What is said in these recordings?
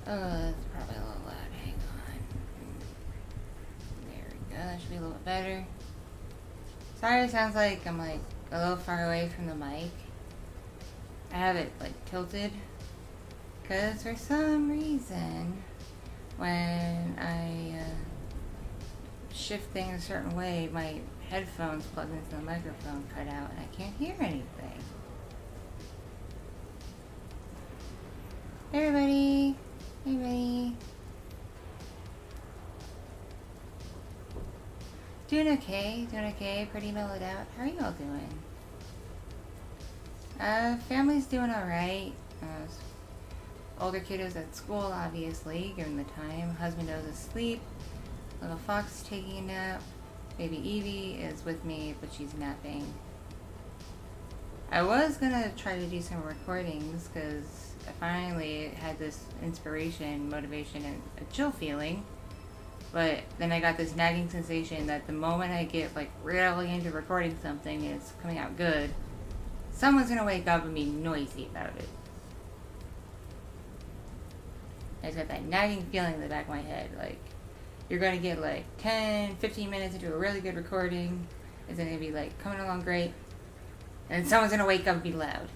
Oh, that's probably a little loud. Hang on. There we go. That should be a little bit better. Sorry, it sounds like I'm like a little far away from the mic. I have it like tilted because for some reason when I shift things a certain way, my headphones plugged into the microphone cut out and I can't hear anything. Hey everybody! Hey everybody! Doing okay, pretty mellowed out. How are you all doing? Family's doing alright. Older kiddos at school, obviously, given the time. Husband is asleep. Little Fox is taking a nap. Baby Evie is with me, but she's napping. I was gonna try to do some recordings, because I finally had this inspiration, motivation, and a chill feeling. But then I got this nagging sensation that the moment I get like really into recording something and it's coming out good, someone's gonna wake up and be noisy about it. I just got that nagging feeling in the back of my head, like you're gonna get like 10, 15 minutes into a really good recording, it's gonna be like coming along great, and someone's gonna wake up and be loud.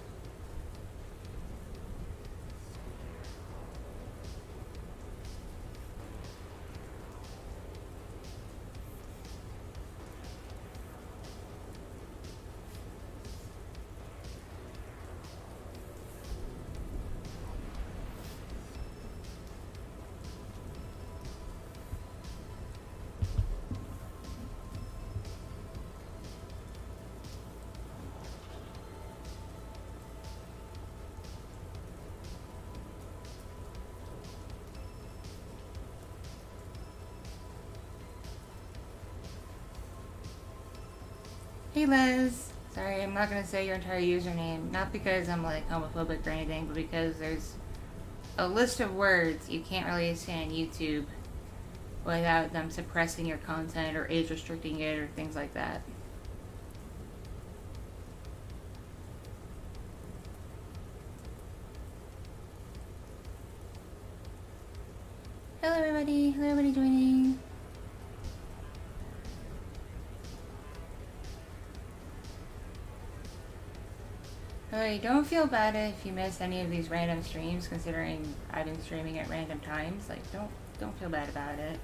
Hey Les, sorry, I'm not gonna say your entire username, not because I'm like homophobic or anything, but because there's a list of words you can't really say on YouTube without them suppressing your content or age restricting it or things like that. Hello everybody joining. Alright, don't feel bad if you missed any of these random streams, considering I've been streaming at random times. Like, don't feel bad about it.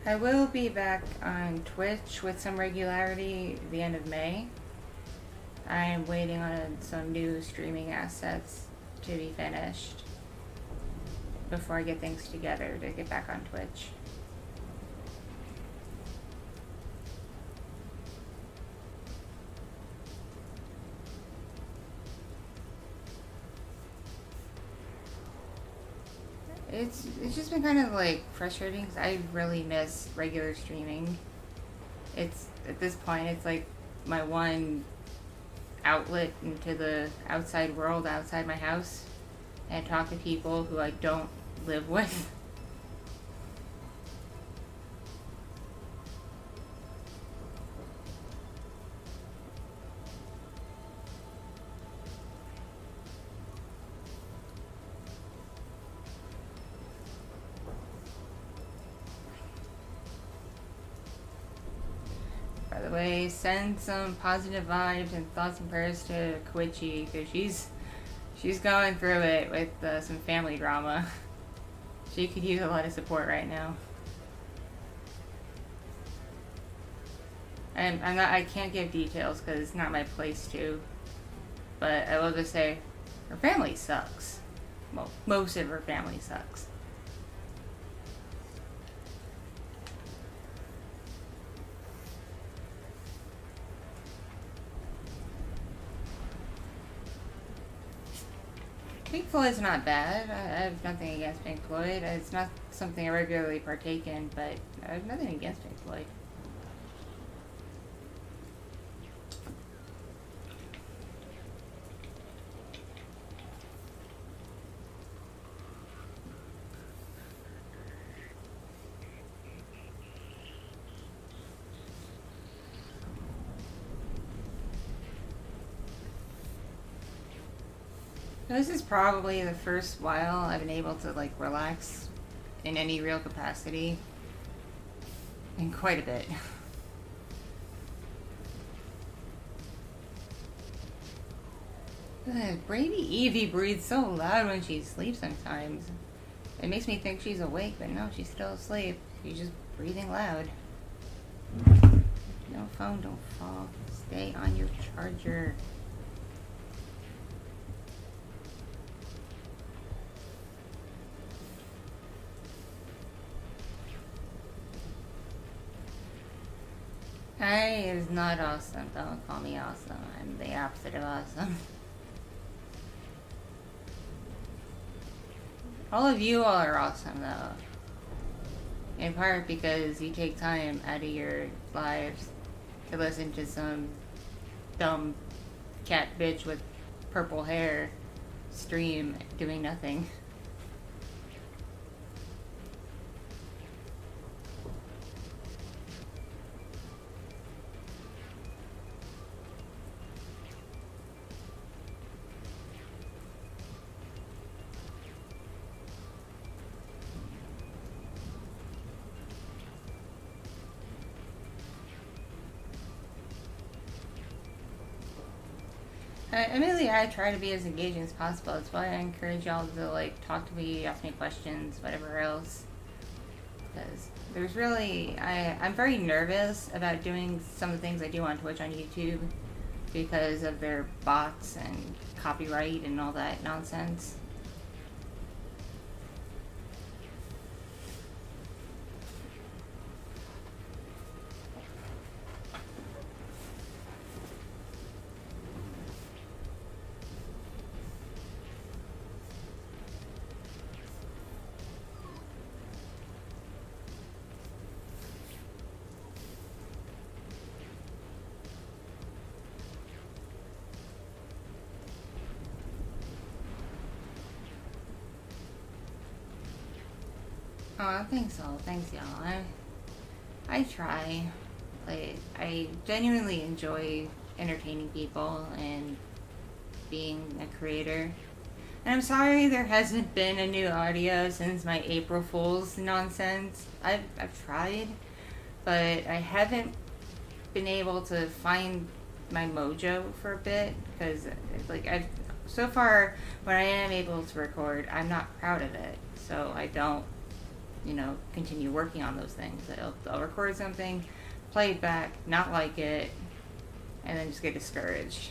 I will be back on Twitch with some regularity at the end of May. I am waiting on some new streaming assets to be finished before I get things together to get back on Twitch. It's just been kind of like frustrating because I really miss regular streaming. It's at this point it's like my one outlet into the outside world outside my house and talk to people who I don't live with. By the way, send some positive vibes and thoughts and prayers to Kitti because she's going through it with some family drama. She could use a lot of support right now. And I can't give details because it's not my place to. But I will just say, her family sucks. Well, most of her family sucks. Pink Floyd's not bad. I have nothing against Pink Floyd. It's not something I regularly partake in, but I have nothing against Pink Floyd. This is probably the first while I've been able to like relax in any real capacity in quite a bit. Baby Evie breathes so loud when she sleeps sometimes. It makes me think she's awake, but no, she's still asleep. She's just breathing loud. No phone, don't fall. Stay on your charger. I is not awesome. Don't call me awesome. I'm the opposite of awesome. All of you all are awesome though. In part because you take time out of your lives to listen to some dumb cat bitch with purple hair stream doing nothing. Admittedly, I try to be as engaging as possible. That's why I encourage y'all to like talk to me, ask me questions, whatever else. Because there's really, I'm very nervous about doing some of the things I do on Twitch on YouTube because of their bots and copyright and all that nonsense. Oh, thanks all. Thanks y'all. I try. Like, I genuinely enjoy entertaining people and being a creator. And I'm sorry there hasn't been a new audio since my April Fool's nonsense. I've tried, but I haven't been able to find my mojo for a bit because like so far when I am able to record, I'm not proud of it. So I don't, you know, continue working on those things. I'll record something, play it back, not like it, and then just get discouraged.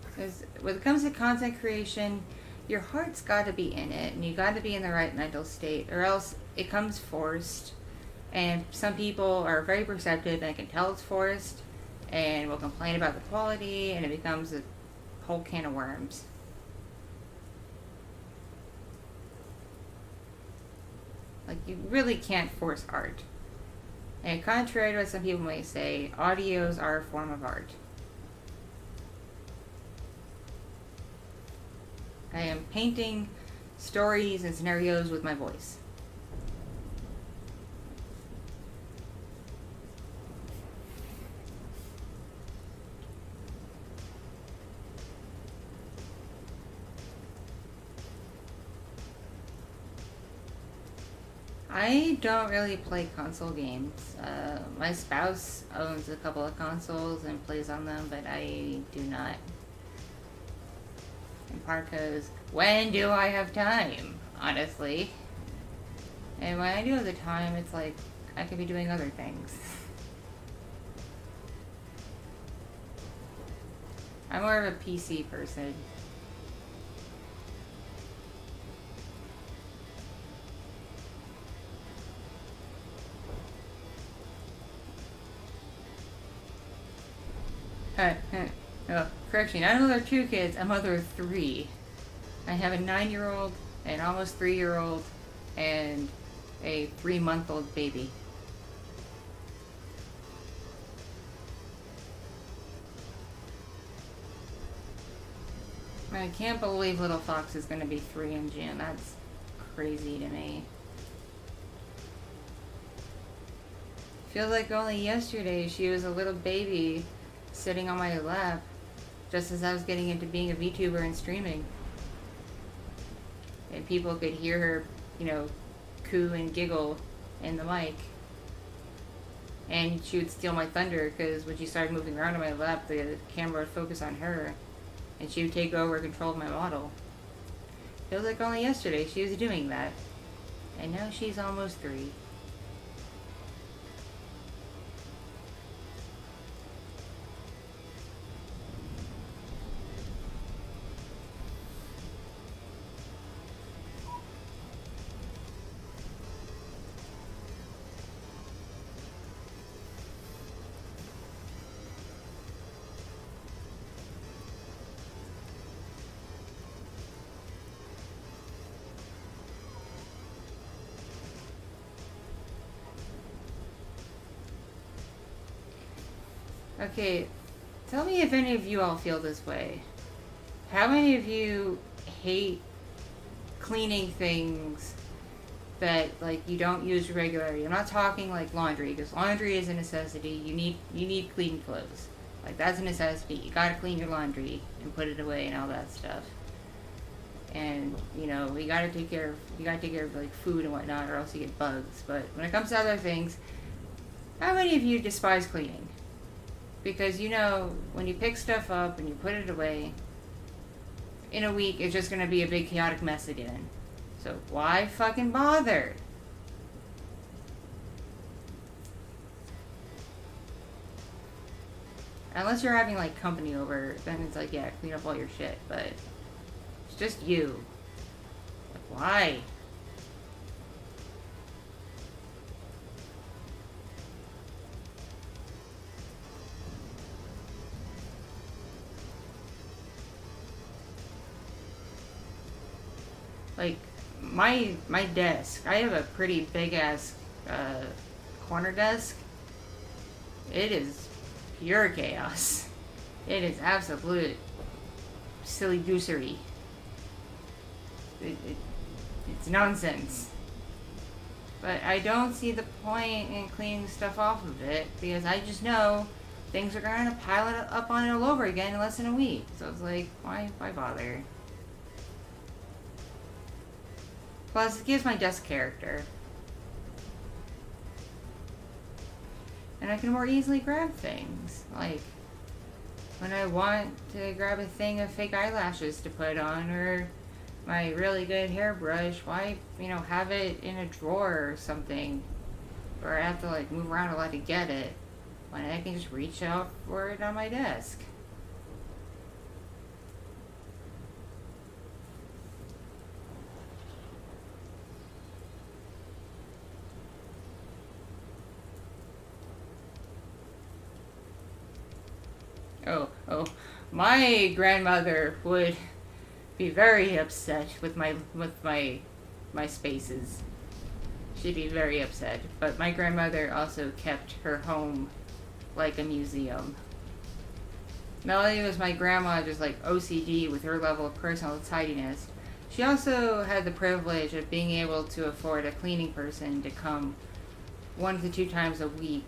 Because when it comes to content creation, your heart's got to be in it, and you got to be in the right mental state, or else it comes forced. And some people are very perceptive and can tell it's forced, and will complain about the quality, and it becomes a whole can of worms. Like, you really can't force art. And contrary to what some people may say, audios are a form of art. I am painting stories and scenarios with my voice. I don't really play console games. My spouse owns a couple of consoles and plays on them, but I do not. In part because, when do I have time, honestly? And when I do have the time, it's like, I could be doing other things. I'm more of a PC person. Correction, I'm a mother of 2 kids, I'm a mother of 3. I have a 9-year-old, an almost 3-year-old, and a 3-month-old baby. I can't believe little Fox is going to be 3 in June. That's crazy to me. Feels like only yesterday she was a little baby sitting on my lap just as I was getting into being a VTuber and streaming. And people could hear her, you know, coo and giggle in the mic. And she would steal my thunder because when she started moving around on my lap, the camera would focus on her. And she would take over control of my model. Feels like only yesterday she was doing that. And now she's almost 3. Okay, tell me if any of you all feel this way. How many of you hate cleaning things that, like, you don't use regularly? I'm not talking like laundry, because laundry is a necessity. You need clean clothes. Like, that's a necessity. You gotta clean your laundry and put it away and all that stuff. And, you know, you gotta take care of like food and whatnot, or else you get bugs. But when it comes to other things, how many of you despise cleaning? Because, you know, when you pick stuff up and you put it away, in a week it's just going to be a big chaotic mess again. So why fucking bother? Unless you're having, like, company over, then it's like, yeah, clean up all your shit. But it's just you. Like, why? Like, my desk, I have a pretty big ass corner desk. It is pure chaos. It is absolute silly goosery. It's nonsense. But I don't see the point in cleaning stuff off of it, because I just know things are going to pile it up on it all over again in less than a week. So it's like, why bother? Plus, it gives my desk character. And I can more easily grab things. Like, when I want to grab a thing of fake eyelashes to put on, or my really good hairbrush, why, you know, have it in a drawer or something? Or I have to, like, move around a lot to get it, when I can just reach out for it on my desk. Oh, my grandmother would be very upset with my spaces. She'd be very upset. But my grandmother also kept her home like a museum. Not only was my grandma just like OCD with her level of personal tidiness, she also had the privilege of being able to afford a cleaning person to come 1 to 2 times a week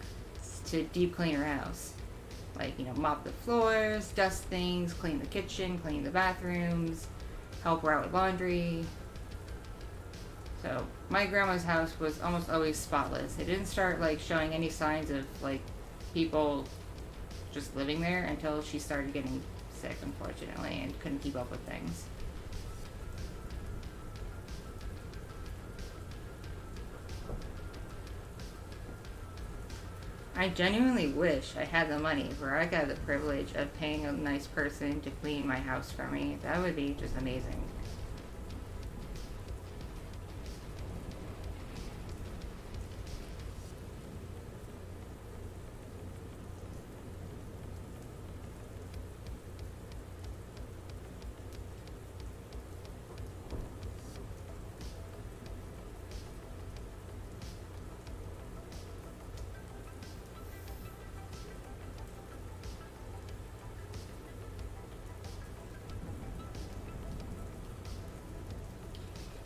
to deep clean her house. Like, you know, mop the floors, dust things, clean the kitchen, clean the bathrooms, help her out with laundry. So, my grandma's house was almost always spotless. It didn't start, like, showing any signs of, like, people just living there until she started getting sick, unfortunately, and couldn't keep up with things. I genuinely wish I had the money where I got the privilege of paying a nice person to clean my house for me. That would be just amazing.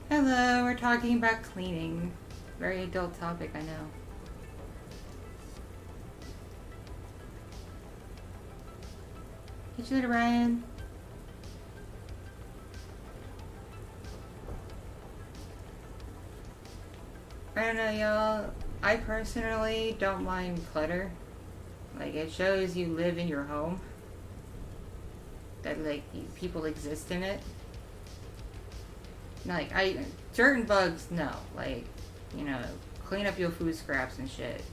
Hello, we're talking about cleaning. Very adult topic, I know. Catch you later, Brian. I don't know, y'all. I personally don't mind clutter. Like, it shows you live in your home. That, like, people exist in it. Like, certain bugs, no. Like, you know, clean up your food scraps and shit.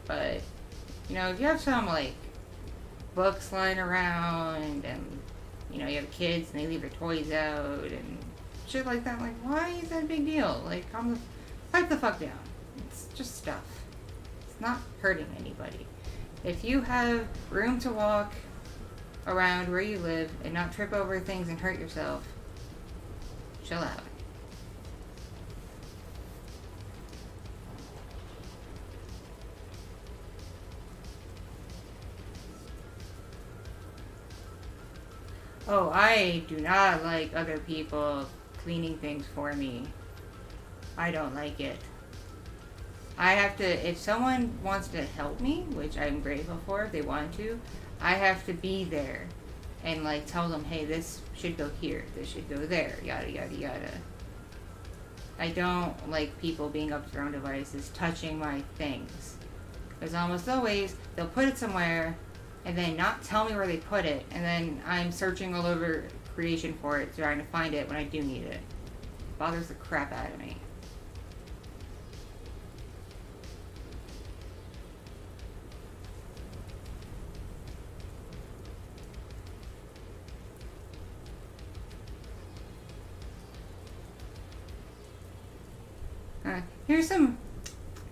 But, you know, if you have some, like, books lying around and, you know, you have kids and they leave their toys out and shit like that, like, why is that a big deal? Like, pipe the fuck down. It's just stuff. It's not hurting anybody. If you have room to walk around where you live and not trip over things and hurt yourself, chill out. Oh, I do not like other people cleaning things for me. I don't like it. I have to, if someone wants to help me, which I'm grateful for if they want to, I have to be there and like tell them, hey, this should go here, this should go there, yada yada yada. I don't like people being up to their own devices, touching my things. Because almost always, they'll put it somewhere and then not tell me where they put it, and then I'm searching all over creation for it, trying to find it when I do need it. It bothers the crap out of me.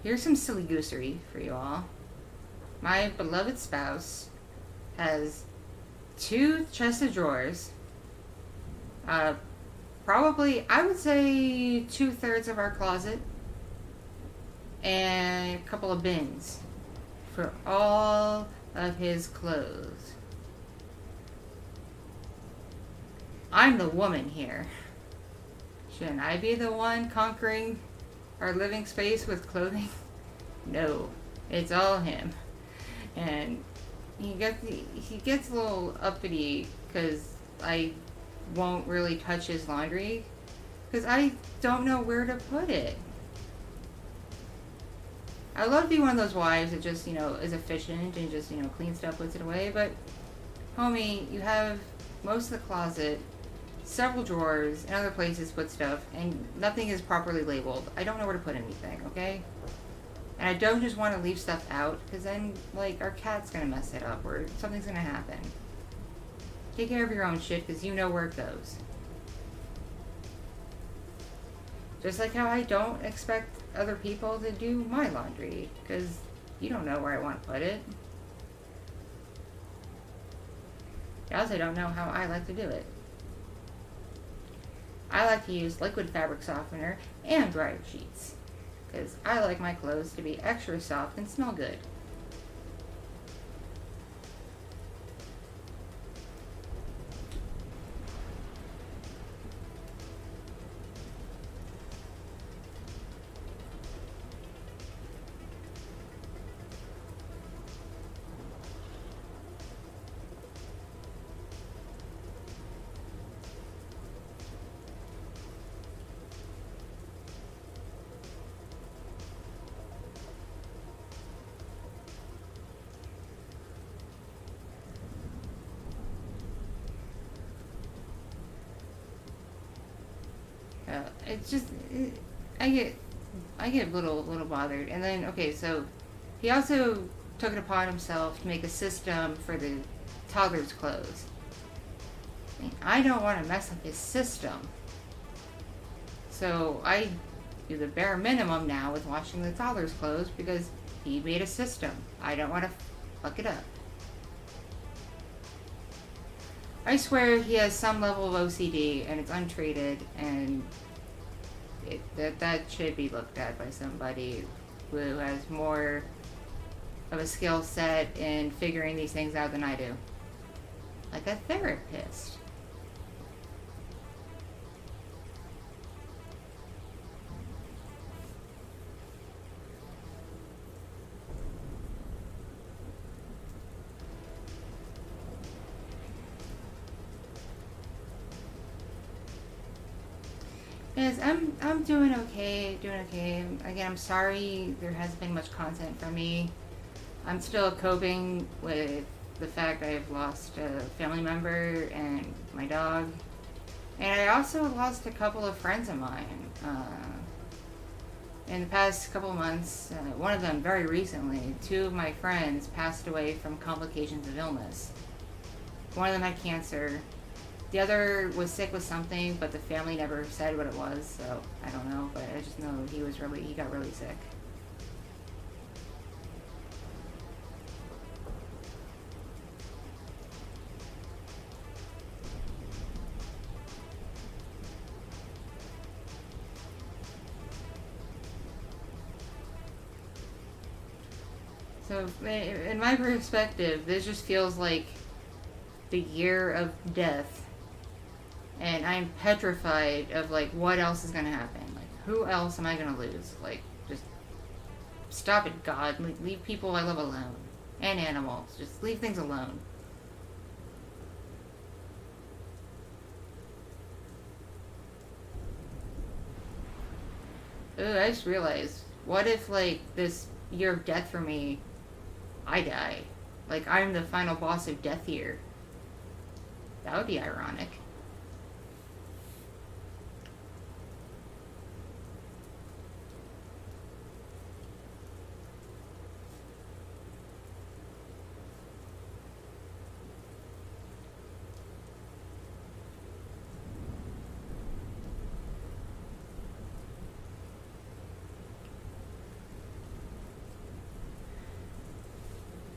Here's some silly goosery for you all. My beloved spouse has 2 chests of drawers. Probably, I would say 2/3 of our closet. And a couple of bins for all of his clothes. I'm the woman here. Shouldn't I be the one conquering our living space with clothing? No, it's all him. And he gets a little uppity because I won't really touch his laundry because I don't know where to put it. I love to be one of those wives that just, you know, is efficient and just, you know, cleans stuff, puts it away. But, homie, you have most of the closet, several drawers, and other places to put stuff, and nothing is properly labeled. I don't know where to put anything, okay? And I don't just want to leave stuff out, because then, like, our cat's going to mess it up, or something's going to happen. Take care of your own shit, because you know where it goes. Just like how I don't expect other people to do my laundry, because you don't know where I want to put it. I also don't know how I like to do it. I like to use liquid fabric softener and dryer sheets, because I like my clothes to be extra soft and smell good. It's just, I get a little bothered. And then, okay, so he also took it upon himself to make a system for the toddler's clothes. I mean, I don't want to mess up his system. So I do the bare minimum now with washing the toddler's clothes because he made a system. I don't want to fuck it up. I swear he has some level of OCD and it's untreated, and that should be looked at by somebody who has more of a skill set in figuring these things out than I do. Like a therapist. Yes, I'm doing okay, Again, I'm sorry there hasn't been much content from me. I'm still coping with the fact I've lost a family member and my dog. And I also lost a couple of friends of mine. In the past couple of months, one of them very recently, two of my friends passed away from complications of illness. One of them had cancer. The other was sick with something, but the family never said what it was, so I don't know, but I just know he got really sick. So, in my perspective, this just feels like the year of death, and I'm petrified of like what else is gonna happen. Like, who else am I gonna lose? Like, just stop it, God. Leave people I love alone, and animals. Just leave things alone. Ugh, I just realized, what if like this year of death for me, I die? Like, I'm the final boss of death here. That would be ironic.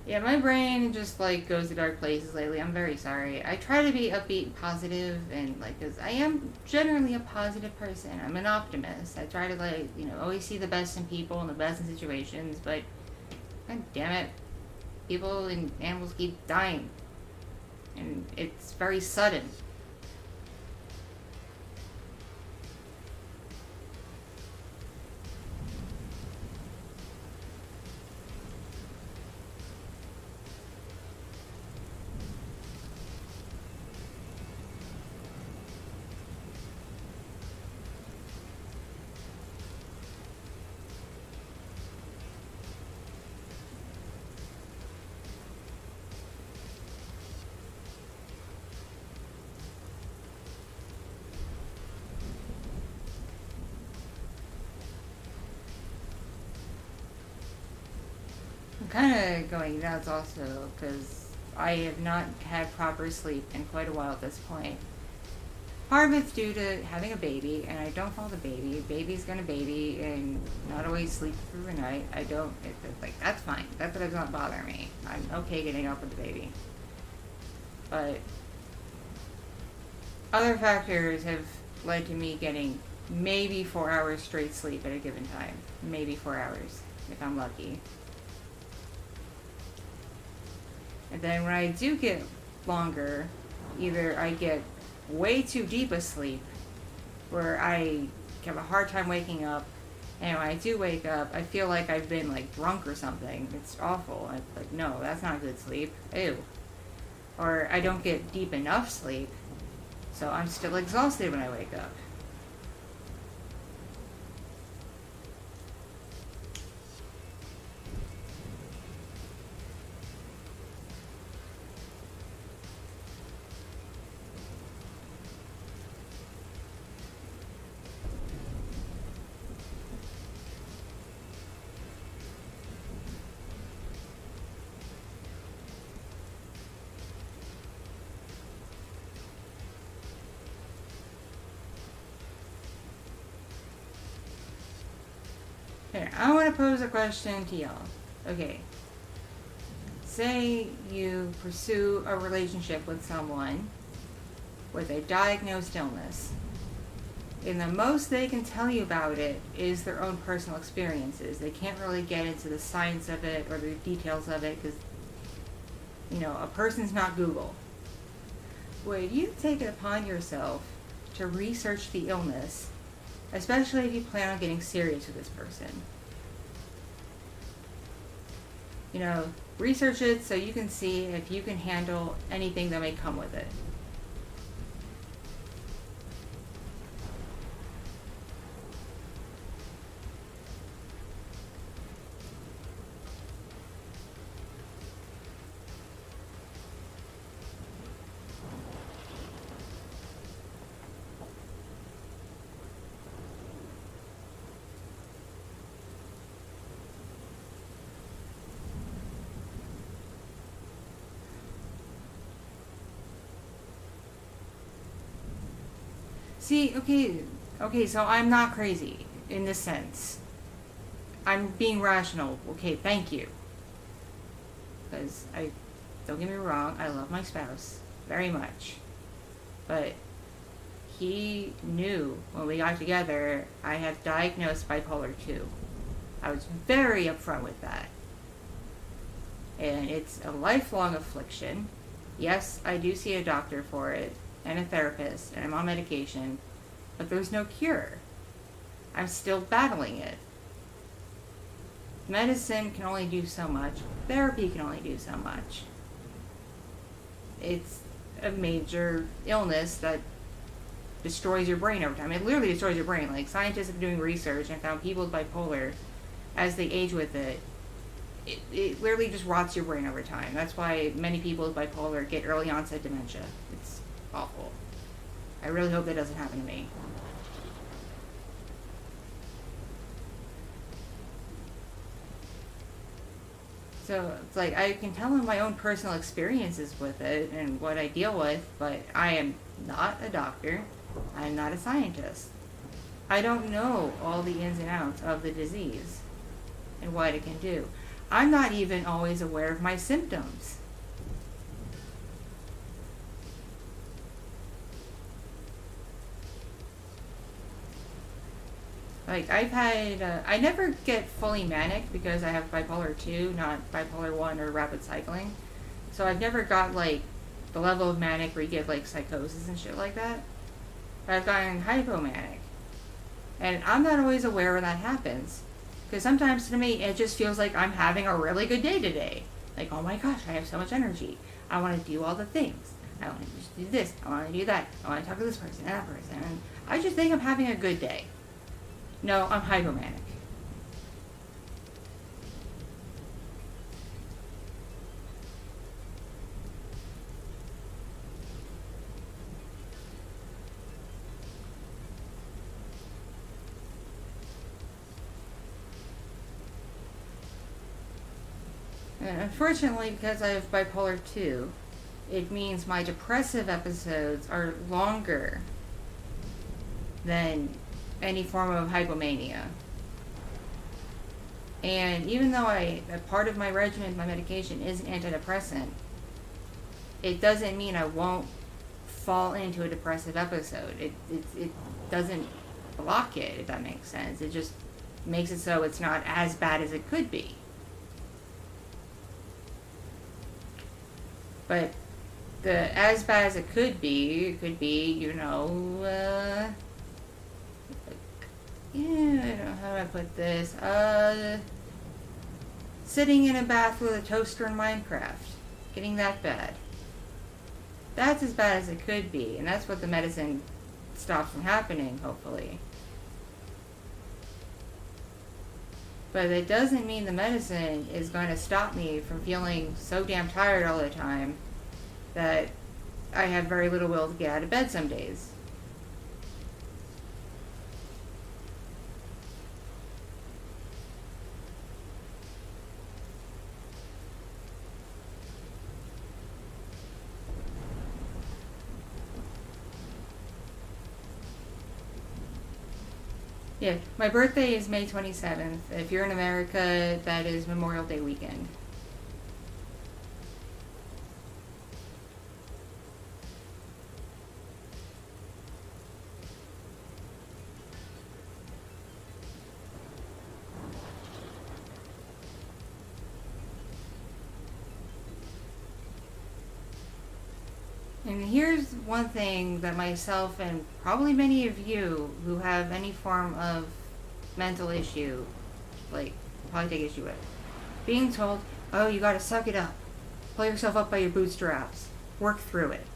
Yeah, my brain just like goes to dark places lately. I'm very sorry. I try to be upbeat and positive, and like, cause I am generally a positive person. I'm an optimist. I try to like, always see the best in people and the best in situations. But, god damn it, people and animals keep dying, and it's very sudden. I'm kind of going nuts also because I have not had proper sleep in quite a while at this point. Part of it's due to having a baby, and I don't follow the baby. Baby's gonna baby and not always sleep through the night. I don't, it's like, that's fine. That does not bother me. I'm okay getting up with the baby. But other factors have led to me getting maybe 4 hours straight sleep at a given time. Maybe 4 hours, if I'm lucky. And then when I do get longer, either I get way too deep asleep, where I have a hard time waking up, and when I do wake up, I feel like I've been like drunk or something. It's awful. I'm like, no, that's not good sleep. Ew. Or I don't get deep enough sleep, so I'm still exhausted when I wake up. Here, I want to pose a question to y'all. Okay. Say you pursue a relationship with someone with a diagnosed illness, and the most they can tell you about it is their own personal experiences. They can't really get into the science of it or the details of it because, a person's not Google. Would you take it upon yourself to research the illness, especially if you plan on getting serious with this person? Research it so you can see if you can handle anything that may come with it. See, okay, so I'm not crazy in this sense. I'm being rational. Okay, thank you. Because don't get me wrong, I love my spouse very much. But he knew when we got together I have diagnosed bipolar 2. I was very upfront with that. And it's a lifelong affliction. Yes, I do see a doctor for it, and a therapist, and I'm on medication, but there's no cure. I'm still battling it. Medicine can only do so much. Therapy can only do so much. It's a major illness that destroys your brain over time. It literally destroys your brain. Like, scientists have been doing research and found people with bipolar, as they age with it, it literally just rots your brain over time. That's why many people with bipolar get early onset dementia. It's awful. I really hope that doesn't happen to me. So it's like, I can tell him my own personal experiences with it and what I deal with, but I am not a doctor. I'm not a scientist. I don't know all the ins and outs of the disease and what it can do. I'm not even always aware of my symptoms. Like, I've had, I never get fully manic because I have bipolar 2, not bipolar 1 or rapid cycling. So I've never got, like, the level of manic where you get, like, psychosis and shit like that. But I've gotten hypomanic. And I'm not always aware when that happens. Because sometimes to me, it just feels like I'm having a really good day today. Like, oh my gosh, I have so much energy. I want to do all the things. I want to just do this. I want to do that. I want to talk to this person, that person. And I just think I'm having a good day. No, I'm hypomanic. And unfortunately, because I have bipolar 2, it means my depressive episodes are longer than any form of hypomania. And even though a part of my regimen, my medication, is an antidepressant, it doesn't mean I won't fall into a depressive episode. It doesn't block it, if that makes sense. It just makes it so it's not as bad as it could be. But the as bad as it could be, you know, I don't know how do I put this, sitting in a bath with a toaster in Minecraft, getting that bad. That's as bad as it could be, and that's what the medicine stops from happening, hopefully. But it doesn't mean the medicine is going to stop me from feeling so damn tired all the time that I have very little will to get out of bed some days. Yeah, my birthday is May 27th. If you're in America, that is Memorial Day weekend. And here's one thing that myself and probably many of you who have any form of mental issue, like, probably take issue with. Being told, oh, you gotta suck it up. Pull yourself up by your bootstraps. Work through it.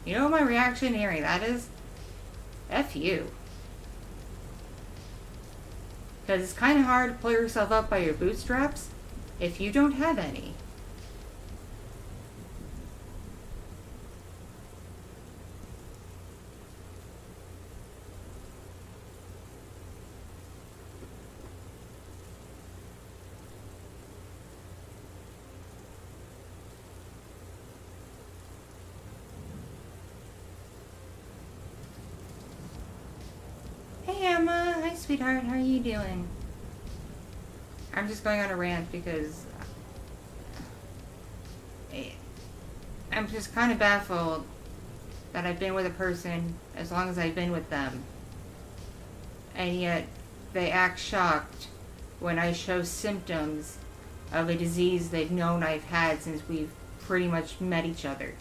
You know what my reaction to hearing that is? F you. Because it's kind of hard to pull yourself up by your bootstraps if you don't have any. sweetheart. How are you doing? I'm just going on a rant because I'm just kind of baffled that I've been with a person as long as I've been with them, and yet they act shocked when I show symptoms of a disease they've known I've had since we've pretty much met each other.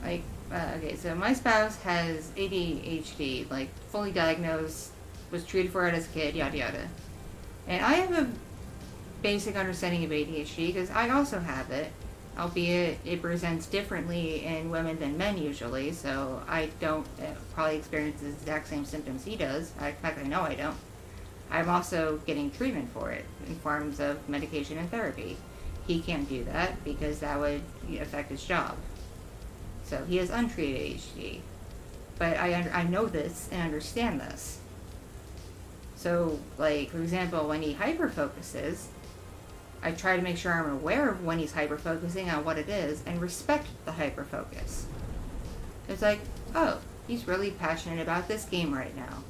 Like, okay, so my spouse has ADHD, like, fully diagnosed, was treated for it as a kid, yada yada. And I have a basic understanding of ADHD because I also have it, albeit it presents differently in women than men usually, so I don't probably experience the exact same symptoms he does. In fact, I know I don't. I'm also getting treatment for it in forms of medication and therapy. He can't do that because that would affect his job. So he has untreated ADHD. But I know this and understand this. So, like, for example, when he hyperfocuses, I try to make sure I'm aware of when he's hyperfocusing on what it is and respect the hyperfocus. It's like, oh, he's really passionate about this game right now.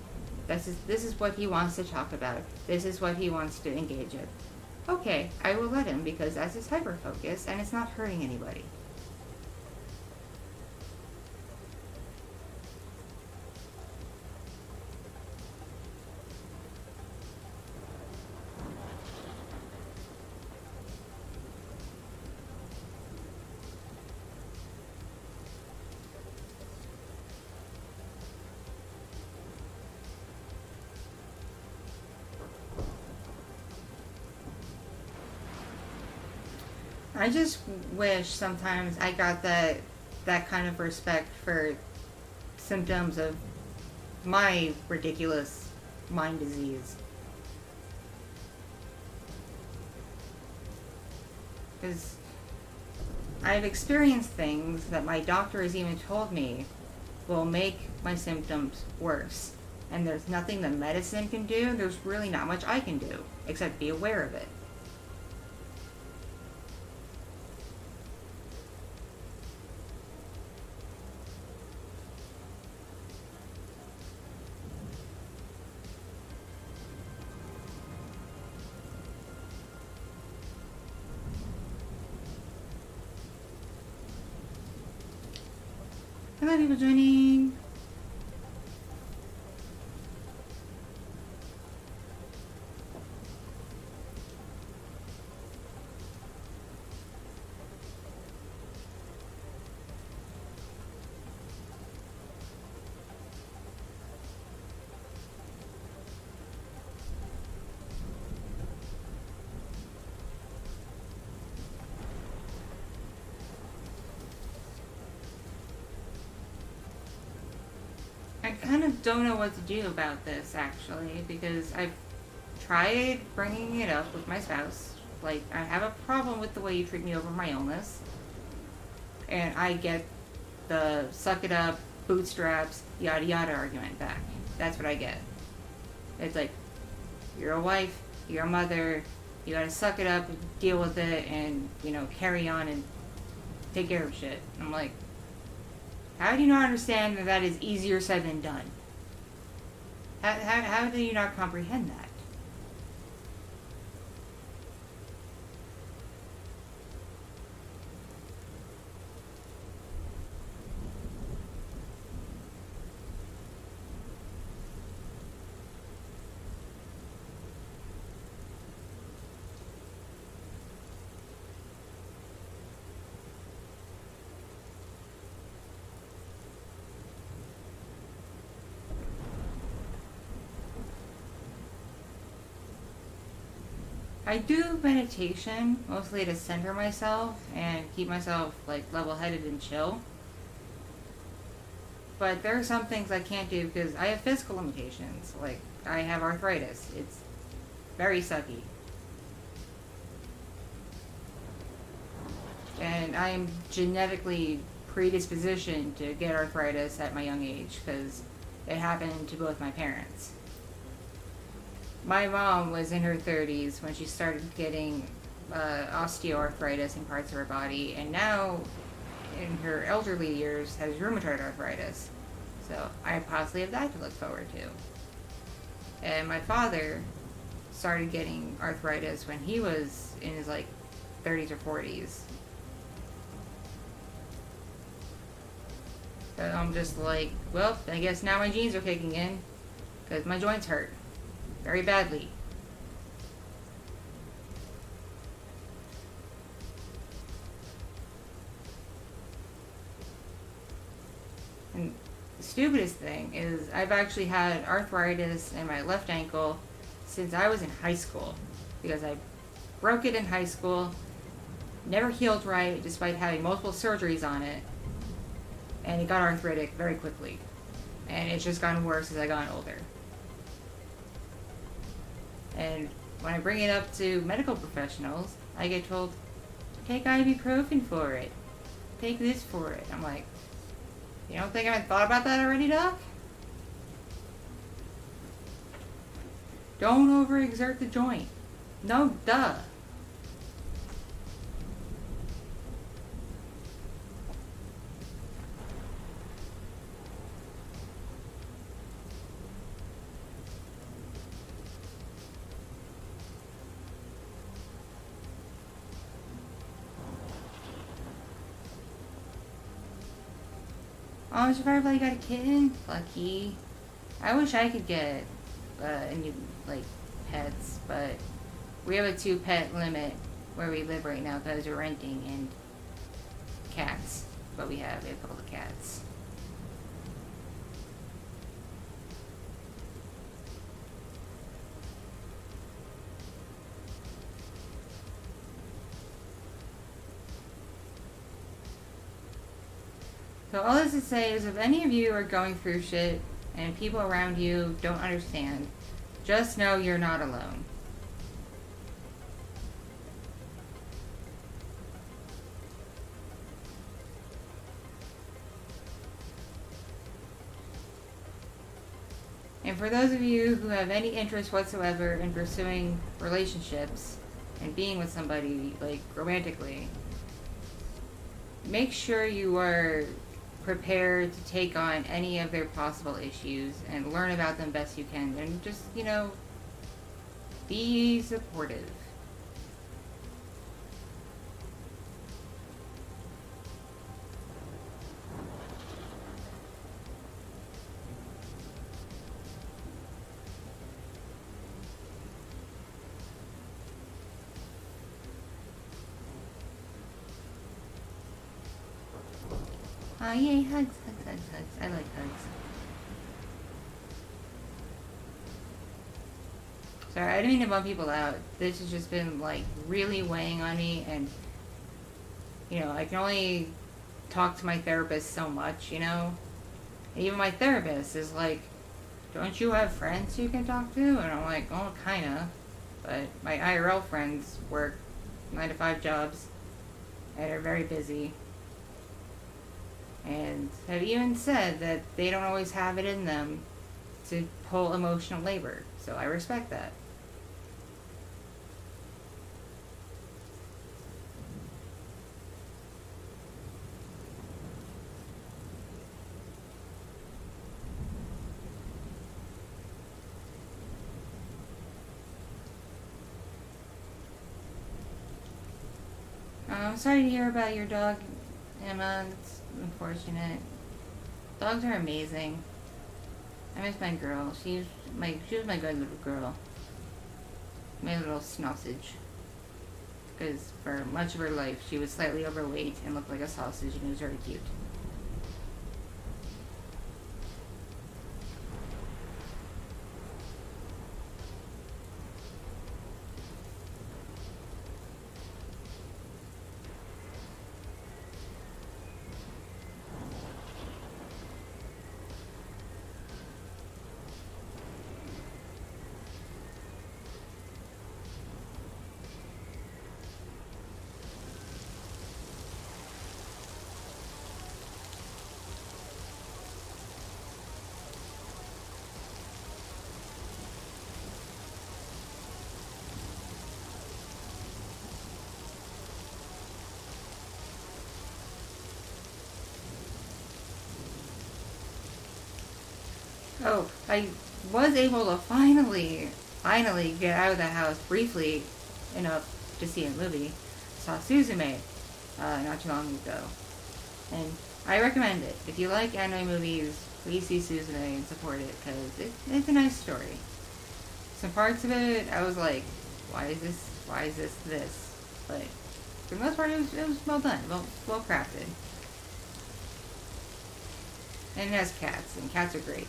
This is what he wants to talk about. This is what he wants to engage in. Okay, I will let him because that's his hyperfocus and it's not hurting anybody. I just wish sometimes I got that kind of respect for symptoms of my ridiculous mind disease. Because I've experienced things that my doctor has even told me will make my symptoms worse. And there's nothing the medicine can do. There's really not much I can do, except be aware of it. Hello, people joining. I kind of don't know what to do about this, actually, because I've tried bringing it up with my spouse. Like, I have a problem with the way you treat me over my illness. And I get the suck it up, bootstraps, yada yada argument back. That's what I get. It's like, you're a wife, you're a mother, you gotta suck it up, deal with it, and, carry on and take care of shit. I'm like, how do you not understand that is easier said than done? How do you not comprehend that? I do meditation, mostly to center myself and keep myself, like, level-headed and chill. But there are some things I can't do because I have physical limitations. Like, I have arthritis. It's very sucky. And I am genetically predispositioned to get arthritis at my young age because it happened to both my parents. My mom was in her 30s when she started getting osteoarthritis in parts of her body, and now in her elderly years has rheumatoid arthritis. So I possibly have that to look forward to. And my father started getting arthritis when he was in his like 30s or 40s. So I'm just like, well, I guess now my genes are kicking in because my joints hurt very badly. And the stupidest thing is I've actually had arthritis in my left ankle since I was in high school because I broke it in high school, never healed right despite having multiple surgeries on it, and it got arthritic very quickly. And it's just gotten worse as I got older. And when I bring it up to medical professionals, I get told, take ibuprofen for it. Take this for it. I'm like, you don't think I haven't thought about that already, Doc? Don't overexert the joint. No, duh. Oh, so everybody got a kitten? Lucky. I wish I could get any, like, pets, but we have a 2-pet limit where we live right now because we're renting, and cats. But we have a couple of cats. So all this to say is if any of you are going through shit and people around you don't understand, just know you're not alone. And for those of you who have any interest whatsoever in pursuing relationships and being with somebody, like, romantically, make sure you are prepared to take on any of their possible issues and learn about them best you can, and just, you know, be supportive. Yay, hugs, hugs, hugs, hugs. I like hugs. Sorry, I didn't mean to bum people out. This has just been, like, really weighing on me, and, you know, I can only talk to my therapist so much, you know? And even my therapist is like, don't you have friends you can talk to? And I'm like, oh, kinda. But my IRL friends work 9-to-5 jobs and are very busy. And have even said that they don't always have it in them to pull emotional labor. So I respect that. I'm sorry to hear about your dog, Emma. It's unfortunate. Dogs are amazing. I miss my girl. She was my good little girl. My little sausage. Because for much of her life, she was slightly overweight and looked like a sausage, and it was very cute. Oh, I was able to finally get out of the house briefly enough to see a movie. Saw Suzume not too long ago. And I recommend it. If you like anime movies, please see Suzume and support it because it's a nice story. Some parts of it, I was like, why is this? But for the most part, it was well done, well crafted. And it has cats, and cats are great.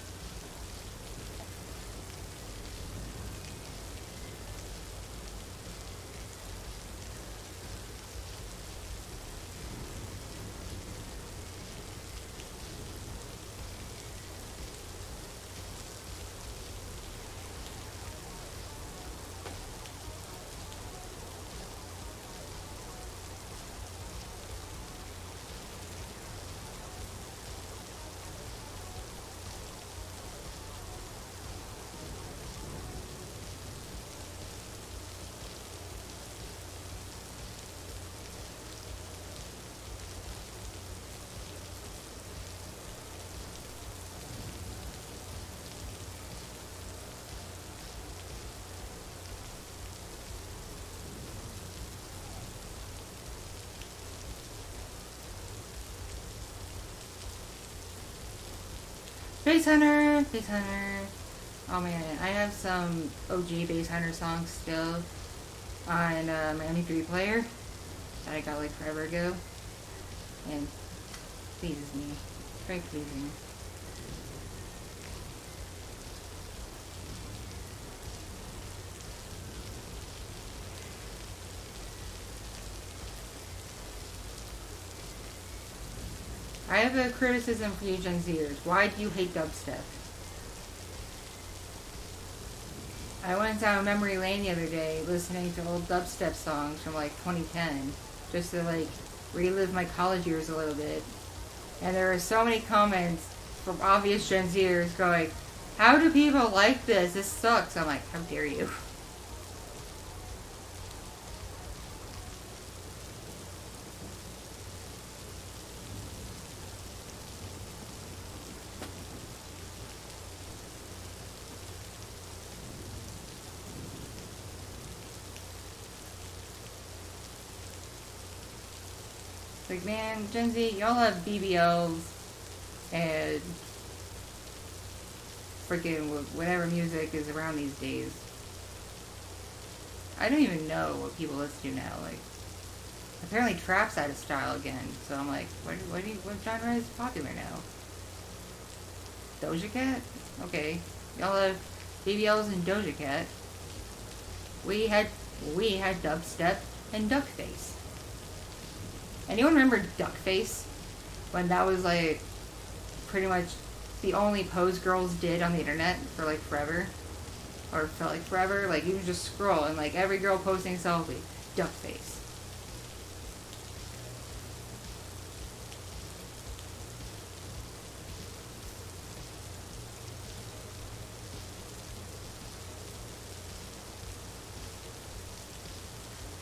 Base Hunter, Base Hunter. Oh man, I have some OG Base Hunter songs still on my MP3 player that I got like forever ago, and pleases me. Very pleasing. I have a criticism for you Gen Zers. Why do you hate dubstep? I went down memory lane the other day listening to old dubstep songs from like 2010 just to like relive my college years a little bit. And there were so many comments from obvious Gen Zers going, how do people like this? This sucks. I'm like, how dare you? Like, man, Gen Z, y'all have BBLs and freaking whatever music is around these days. I don't even know what people listen to now. Like, apparently trap's out of style again. So I'm like, what genre is popular now? Doja Cat? Okay, y'all have BBLs and Doja Cat. We had dubstep and duckface. Anyone remember Duckface? When that was like pretty much the only pose girls did on the internet for like forever. Or felt like forever. Like you would just scroll and like every girl posting a selfie. Duckface.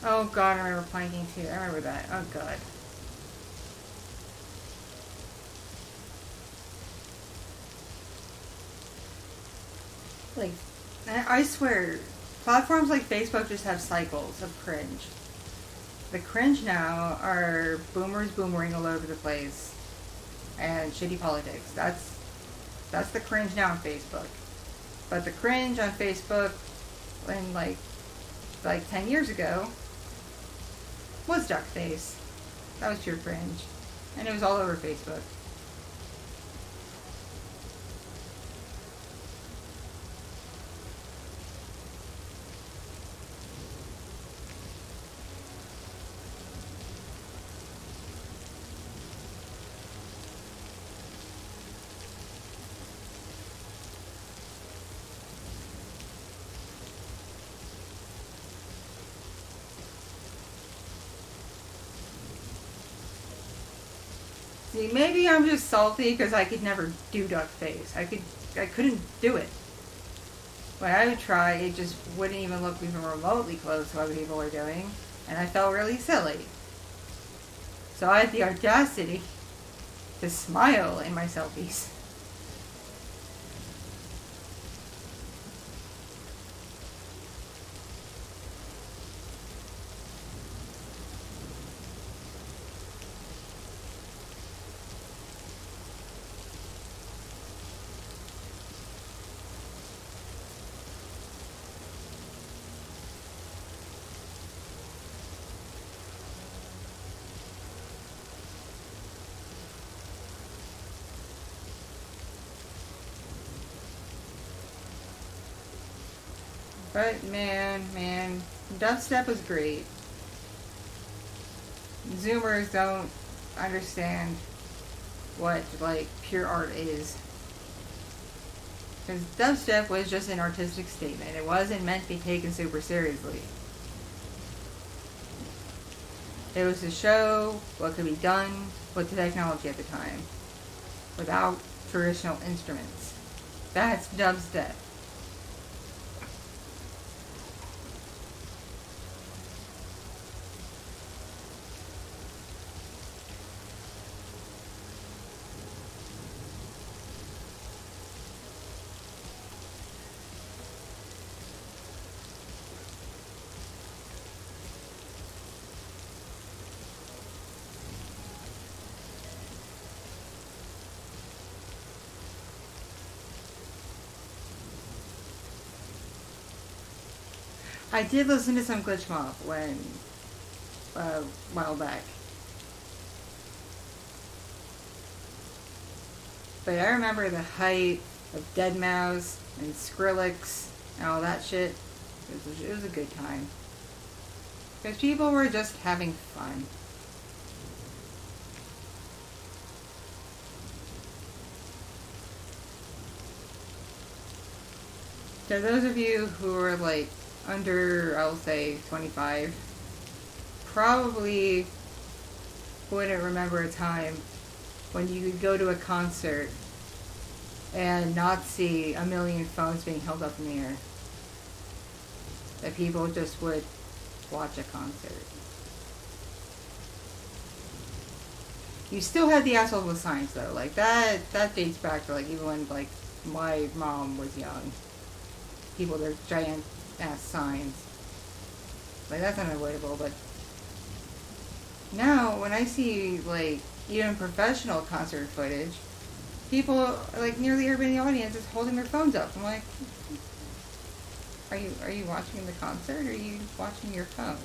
Oh god, I remember Planking too. I remember that. Oh god. Like, I swear, platforms like Facebook just have cycles of cringe. The cringe now are boomers boomering all over the place and shitty politics. That's the cringe now on Facebook. But the cringe on Facebook when like 10 years ago was Duckface. That was pure cringe. And it was all over Facebook. See, maybe I'm just salty because I could never do Duckface. I couldn't do it. When I would try, it just wouldn't even look even remotely close to what people were doing, and I felt really silly. So I had the audacity to smile in my selfies. But man, dubstep was great. Zoomers don't understand what like pure art is. Because dubstep was just an artistic statement. It wasn't meant to be taken super seriously. It was to show what could be done with the technology at the time without traditional instruments. That's dubstep. I did listen to some Glitch Mob when a while back. But I remember the height of Deadmau5 and Skrillex and all that shit. It was a good time. Because people were just having fun. So those of you who are like under, I'll say, 25, probably wouldn't remember a time when you could go to a concert and not see a million phones being held up in the air. That people just would watch a concert. You still had the assholes with signs though. Like that dates back to like even when like my mom was young. People with their giant ass signs. Like that's unavoidable, but now when I see like even professional concert footage, people like nearly everybody in the audience is holding their phones up. I'm like, are you watching the concert or are you watching your phone?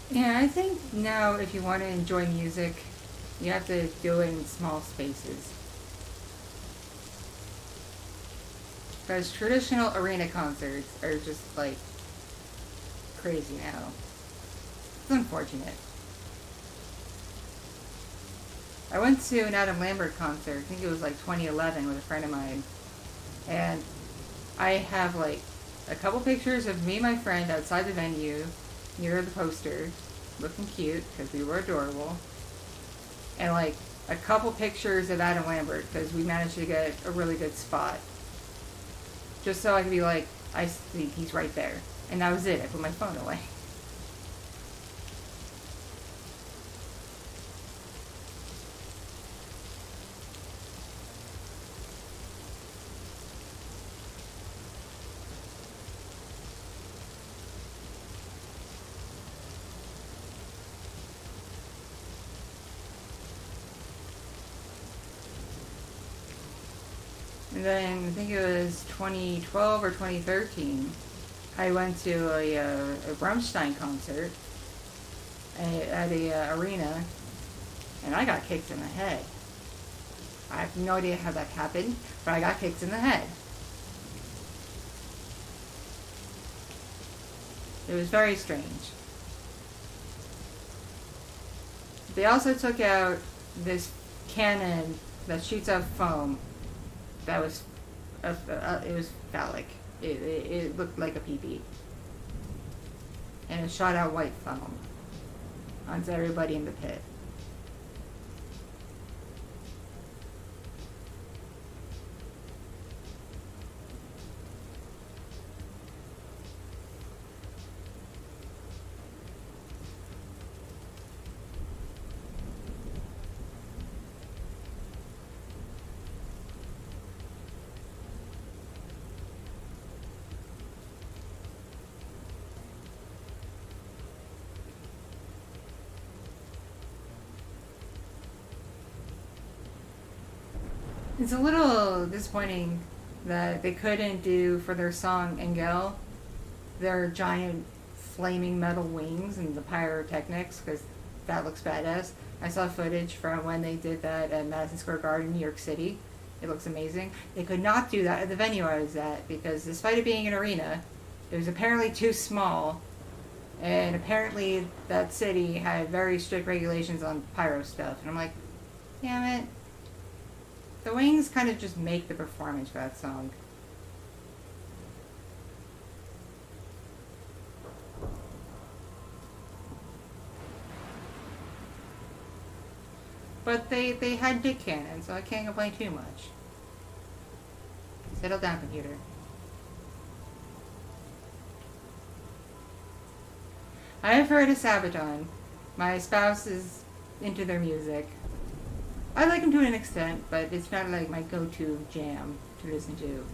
Yeah, I think now if you want to enjoy music, you have to do it in small spaces. Because traditional arena concerts are just like crazy now. It's unfortunate. I went to an Adam Lambert concert, I think it was like 2011 with a friend of mine. And I have like a couple pictures of me and my friend outside the venue near the poster, looking cute because we were adorable, and like a couple pictures of Adam Lambert because we managed to get a really good spot. Just so I could be like, I see he's right there, and that was it. I put my phone away. And then I think it was 2012 or 2013, I went to a Rammstein concert at a arena, and I got kicked in the head. I have no idea how that happened, but I got kicked in the head. It was very strange. They also took out this cannon that shoots out foam. That was, it was phallic. It looked like a pee-pee. And it shot out white foam onto everybody in the pit. It's a little disappointing that they couldn't do for their song Engel their giant flaming metal wings and the pyrotechnics, because that looks badass. I saw footage from when they did that at Madison Square Garden, New York City. It looks amazing. They could not do that at the venue I was at because despite it being an arena, it was apparently too small, and apparently that city had very strict regulations on pyro stuff. And I'm like, damn it. The wings kind of just make the performance for that song. But they had dick cannon, so I can't complain too much. Settle down, computer. I have heard of Sabaton. My spouse is into their music. I like them to an extent, but it's not like my go-to jam to listen to.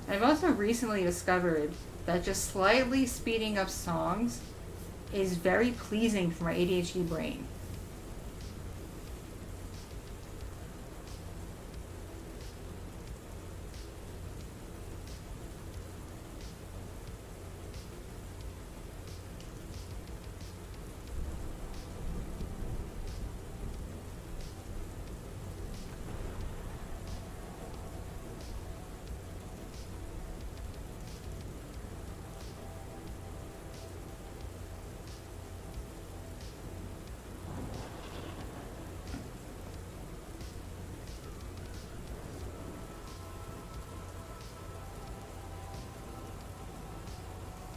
I've also recently discovered that just slightly speeding up songs is very pleasing for my ADHD brain.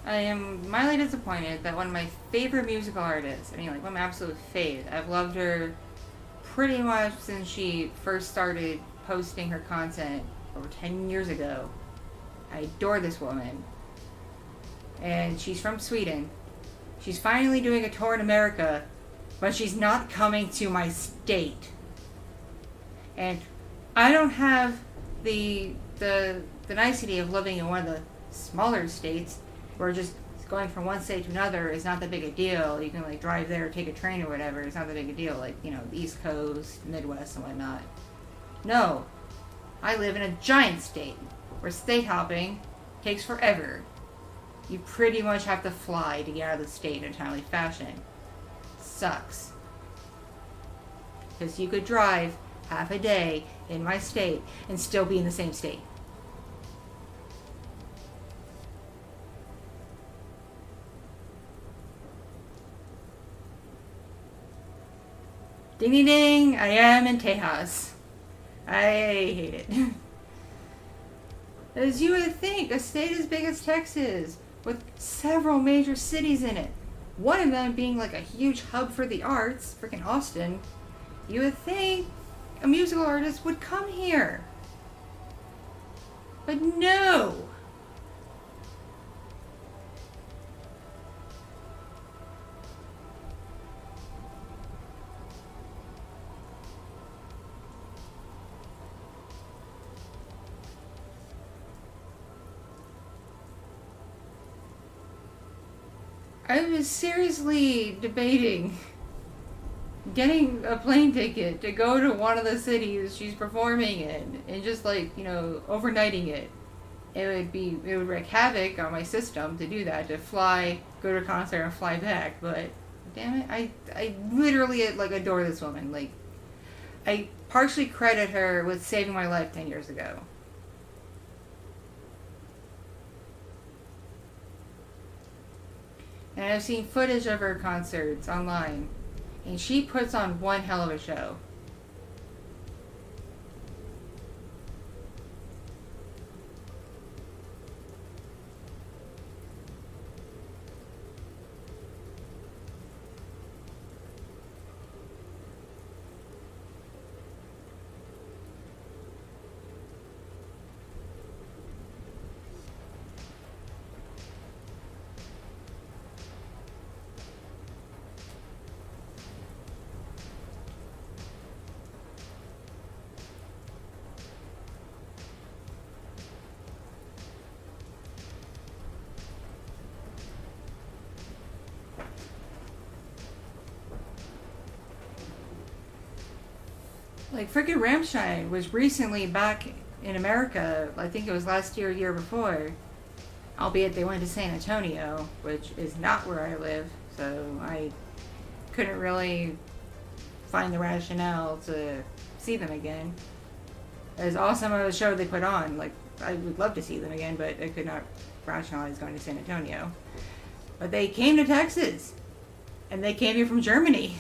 I am mildly disappointed that one of my favorite musical artists, I mean, like, one of my absolute fave, I've loved her pretty much since she first started posting her content over 10 years ago. I adore this woman. And she's from Sweden. She's finally doing a tour in America, but she's not coming to my state. And I don't have the nicety of living in one of the smaller states where just going from one state to another is not that big a deal. You can like drive there, take a train or whatever. It's not that big a deal. Like, you know, the East Coast, Midwest, and whatnot. No, I live in a giant state where state hopping takes forever. You pretty much have to fly to get out of the state in a timely fashion. Sucks. Because you could drive half a day in my state and still be in the same state. Ding ding ding, I am in Tejas. I hate it. As you would think, a state as big as Texas, with several major cities in it, one of them being like a huge hub for the arts, freaking Austin, you would think a musical artist would come here. But no! I was seriously debating getting a plane ticket to go to one of the cities she's performing in and just like, you know, overnighting it. It would wreak havoc on my system to do that, to fly, go to a concert and fly back, but damn it, I literally like adore this woman. Like, I partially credit her with saving my life 10 years ago. And I've seen footage of her concerts online, and she puts on one hell of a show. Like freaking Rammstein was recently back in America. I think it was last year, year before. Albeit they went to San Antonio, which is not where I live, so I couldn't really find the rationale to see them again. As awesome of a show they put on, like I would love to see them again, but I could not rationalize going to San Antonio. But they came to Texas, and they came here from Germany.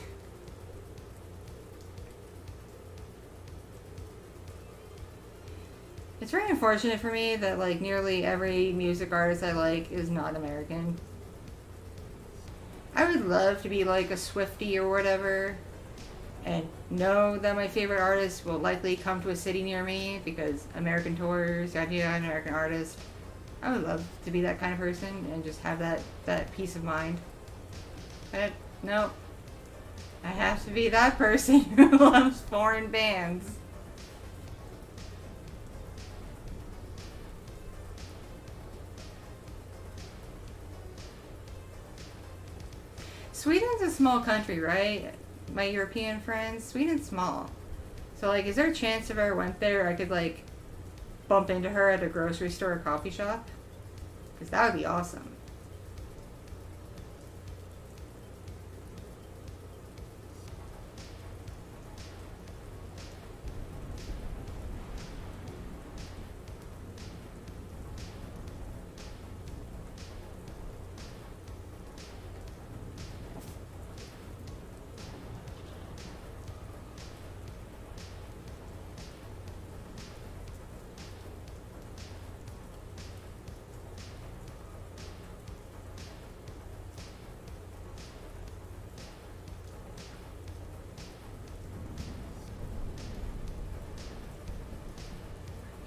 It's very unfortunate for me that like nearly every music artist I like is not American. I would love to be like a Swiftie or whatever and know that my favorite artist will likely come to a city near me because American tours, idea, American artist. I would love to be that kind of person and just have that peace of mind. But no, I have to be that person who loves foreign bands. Sweden's a small country, right? My European friends, Sweden's small. So, like, is there a chance if I ever went there I could, like, bump into her at a grocery store or coffee shop? Because that would be awesome.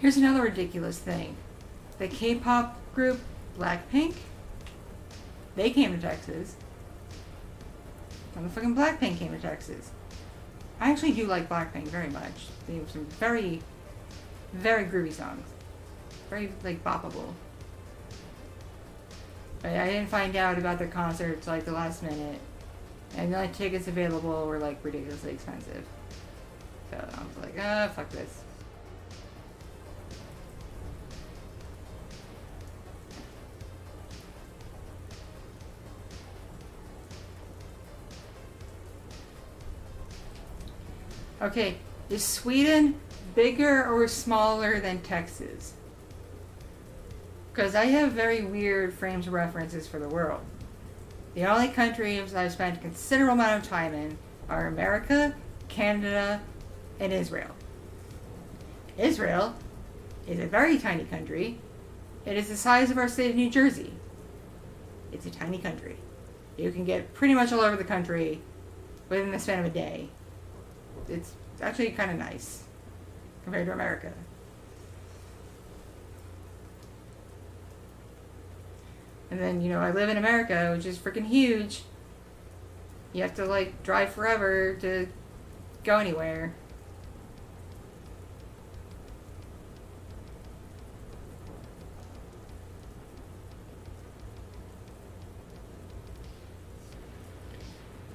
Here's another ridiculous thing. The K-pop group Blackpink, they came to Texas. Motherfucking Blackpink came to Texas. I actually do like Blackpink very much. They have some very, very groovy songs. Very, like, boppable. But I didn't find out about their concerts, like, the last minute. And the only tickets available were, like, ridiculously expensive. So I was like, fuck this. Okay, is Sweden bigger or smaller than Texas? Because I have very weird frames of references for the world. The only countries I've spent a considerable amount of time in are America, Canada, and Israel. Israel is a very tiny country. It is the size of our state of New Jersey. It's a tiny country. You can get pretty much all over the country within the span of a day. It's actually kind of nice compared to America. And then, you know, I live in America, which is freaking huge. You have to, like, drive forever to go anywhere.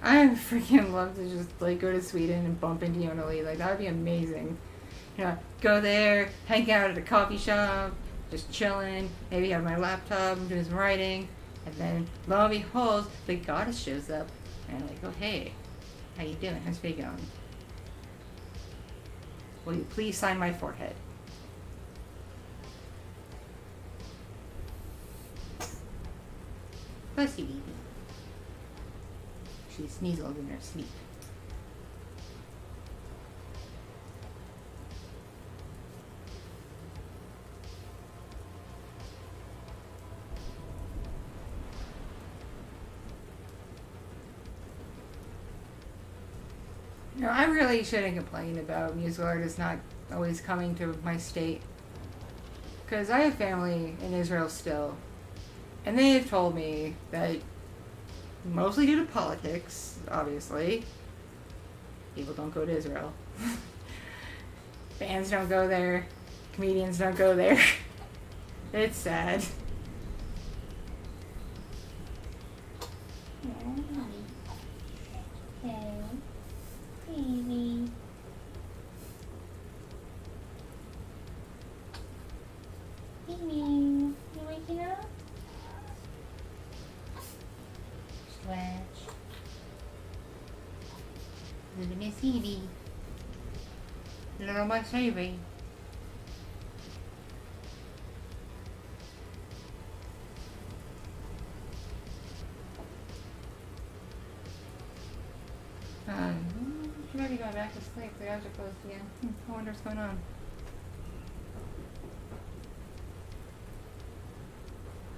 I freaking love to just, like, go to Sweden and bump into Yonali. Like, that would be amazing. You know, go there, hang out at a coffee shop, just chilling, maybe have my laptop, I'm doing some writing, and then, lo and behold, the goddess shows up, and I'm like, oh, hey, how you doing? How's your day going? Will you please sign my forehead? Pussy baby. She sneezes in her sleep. You know, I really shouldn't complain about musical artists not always coming to my state. Because I have family in Israel still. And they have told me that, mostly due to politics, obviously, people don't go to Israel. Bands don't go there. Comedians don't go there. It's sad. Evie. Little Miss Evie. She's already going back to sleep. The eyes are closed again. I wonder what's going on.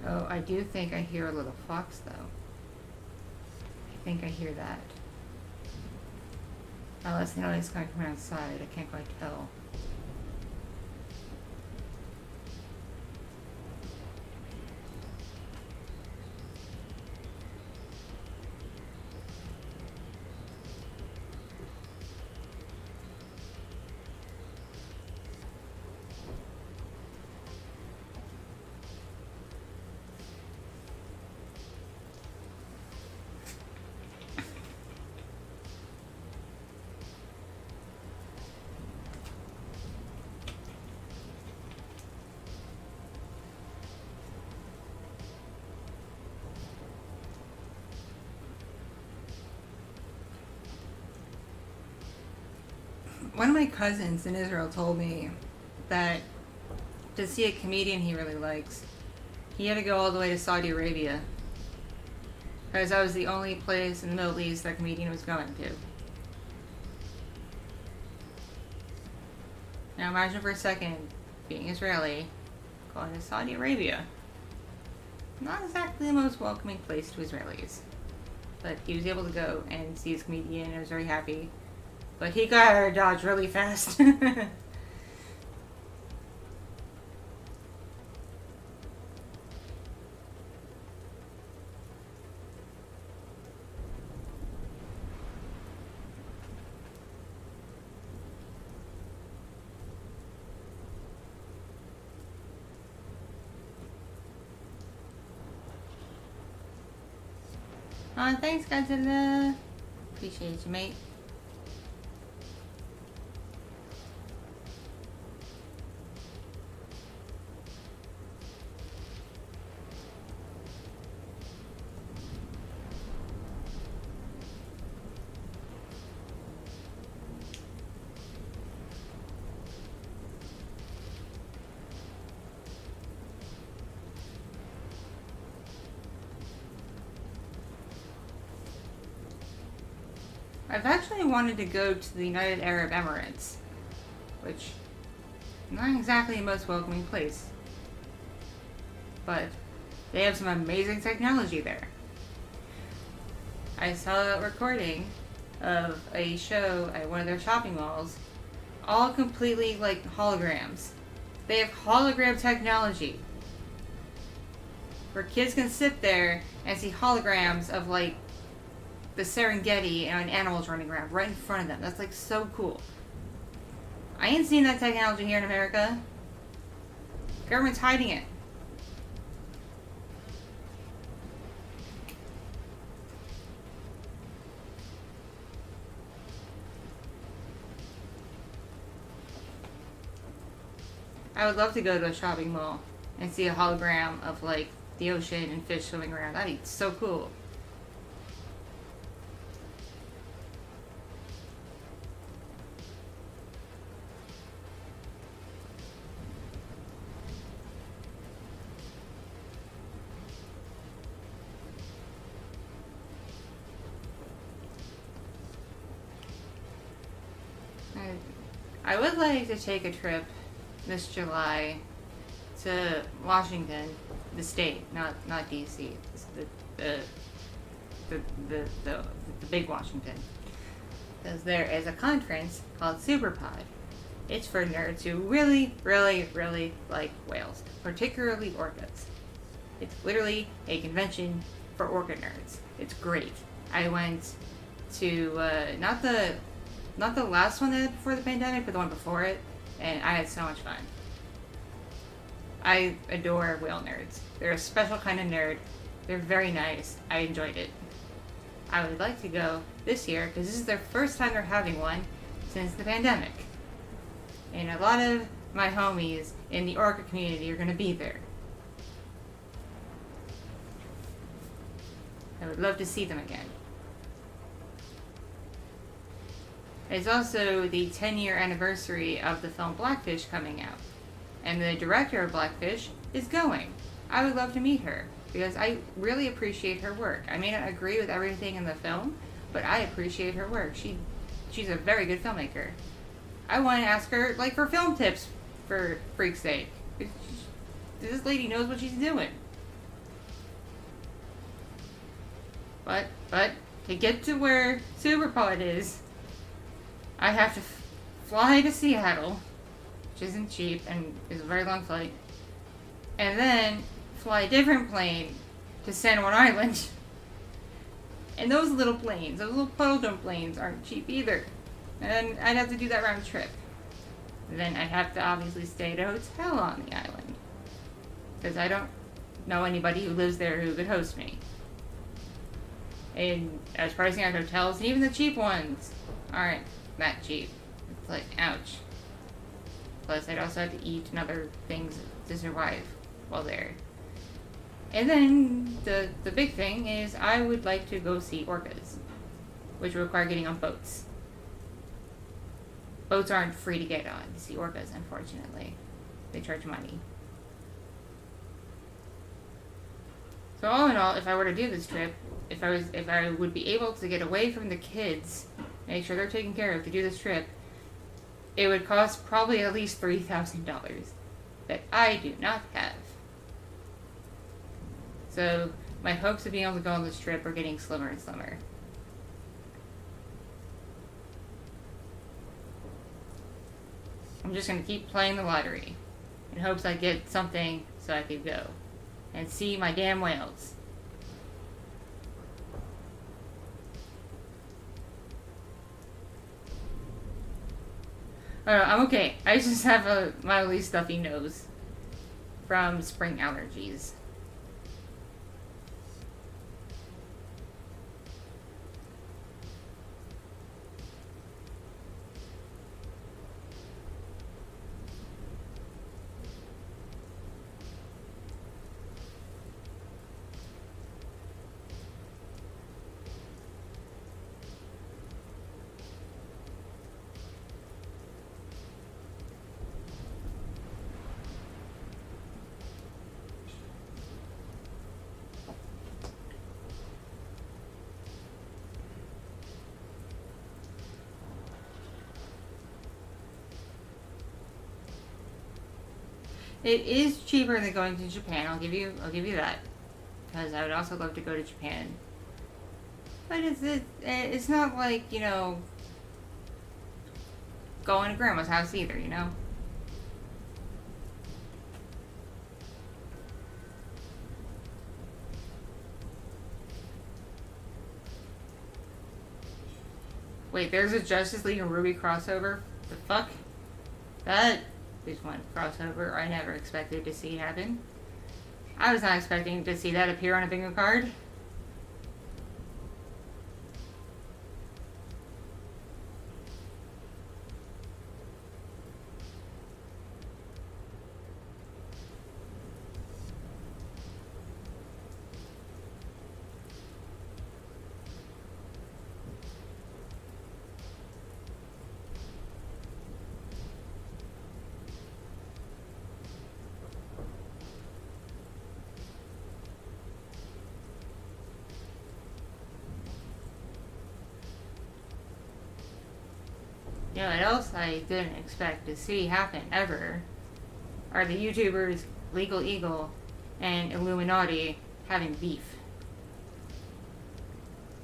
Oh, I do think I hear a little fox, though. I think I hear that. Unless the noise is coming from outside. I can't quite tell. One of my cousins in Israel told me that to see a comedian he really likes, he had to go all the way to Saudi Arabia. Because that was the only place in the Middle East that comedian was going to. Now imagine for a second, being Israeli, going to Saudi Arabia. Not exactly the most welcoming place to Israelis. But he was able to go and see his comedian and was very happy. But he got out of Dodge really fast. Thanks, Godzilla. Appreciate you, mate. I've actually wanted to go to the United Arab Emirates, which is not exactly the most welcoming place, but they have some amazing technology there. I saw a recording of a show at one of their shopping malls, all completely like holograms. They have hologram technology, where kids can sit there and see holograms of like the Serengeti and animals running around right in front of them. That's like so cool. I ain't seen that technology here in America. Government's hiding it. I would love to go to a shopping mall and see a hologram of like the ocean and fish swimming around. That'd be so cool. I would like to take a trip this July to Washington, the state, not DC. The big Washington, because there is a conference called Superpod. It's for nerds who really, really, really like whales, particularly orcas. It's literally a convention for orca nerds. It's great. I went to not the last one that before the pandemic, but the one before it, and I had so much fun. I adore whale nerds. They're a special kind of nerd. They're very nice. I enjoyed it. I would like to go this year because this is their first time they're having one since the pandemic. And a lot of my homies in the orca community are going to be there. I would love to see them again. It's also the 10-year anniversary of the film Blackfish coming out. And the director of Blackfish is going. I would love to meet her because I really appreciate her work. I may not agree with everything in the film, but I appreciate her work. She's a very good filmmaker. I want to ask her, like, for film tips, for freak's sake. This lady knows what she's doing. But to get to where Superpod is, I have to fly to Seattle, which isn't cheap and is a very long flight, and then fly a different plane to San Juan Island. And those little planes, those little puddle jump planes, aren't cheap either. And I'd have to do that round trip. And then I'd have to obviously stay at a hotel on the island, because I don't know anybody who lives there who could host me. And I was pricing out hotels, and even the cheap ones aren't that cheap. It's like, ouch. Plus, I'd also have to eat and other things to survive while there. And then the big thing is I would like to go see orcas, which would require getting on boats. Boats aren't free to get on to see orcas, unfortunately. They charge money. So all in all, if I were to do this trip, if I would be able to get away from the kids, make sure they're taken care of to do this trip, it would cost probably at least $3,000 that I do not have. So my hopes of being able to go on this trip are getting slimmer and slimmer. I'm just going to keep playing the lottery in hopes I get something so I could go and see my damn whales. I'm okay. I just have a mildly stuffy nose from spring allergies. It is cheaper than going to Japan. I'll give you that, because I would also love to go to Japan. But it's not like, you know, going to grandma's house either, you know. Wait, there's a Justice League and Ruby crossover? The fuck? That is one crossover I never expected to see happen. I was not expecting to see that appear on a bingo card. You know what else I didn't expect to see happen ever are the YouTubers Legal Eagle and Illuminati having beef.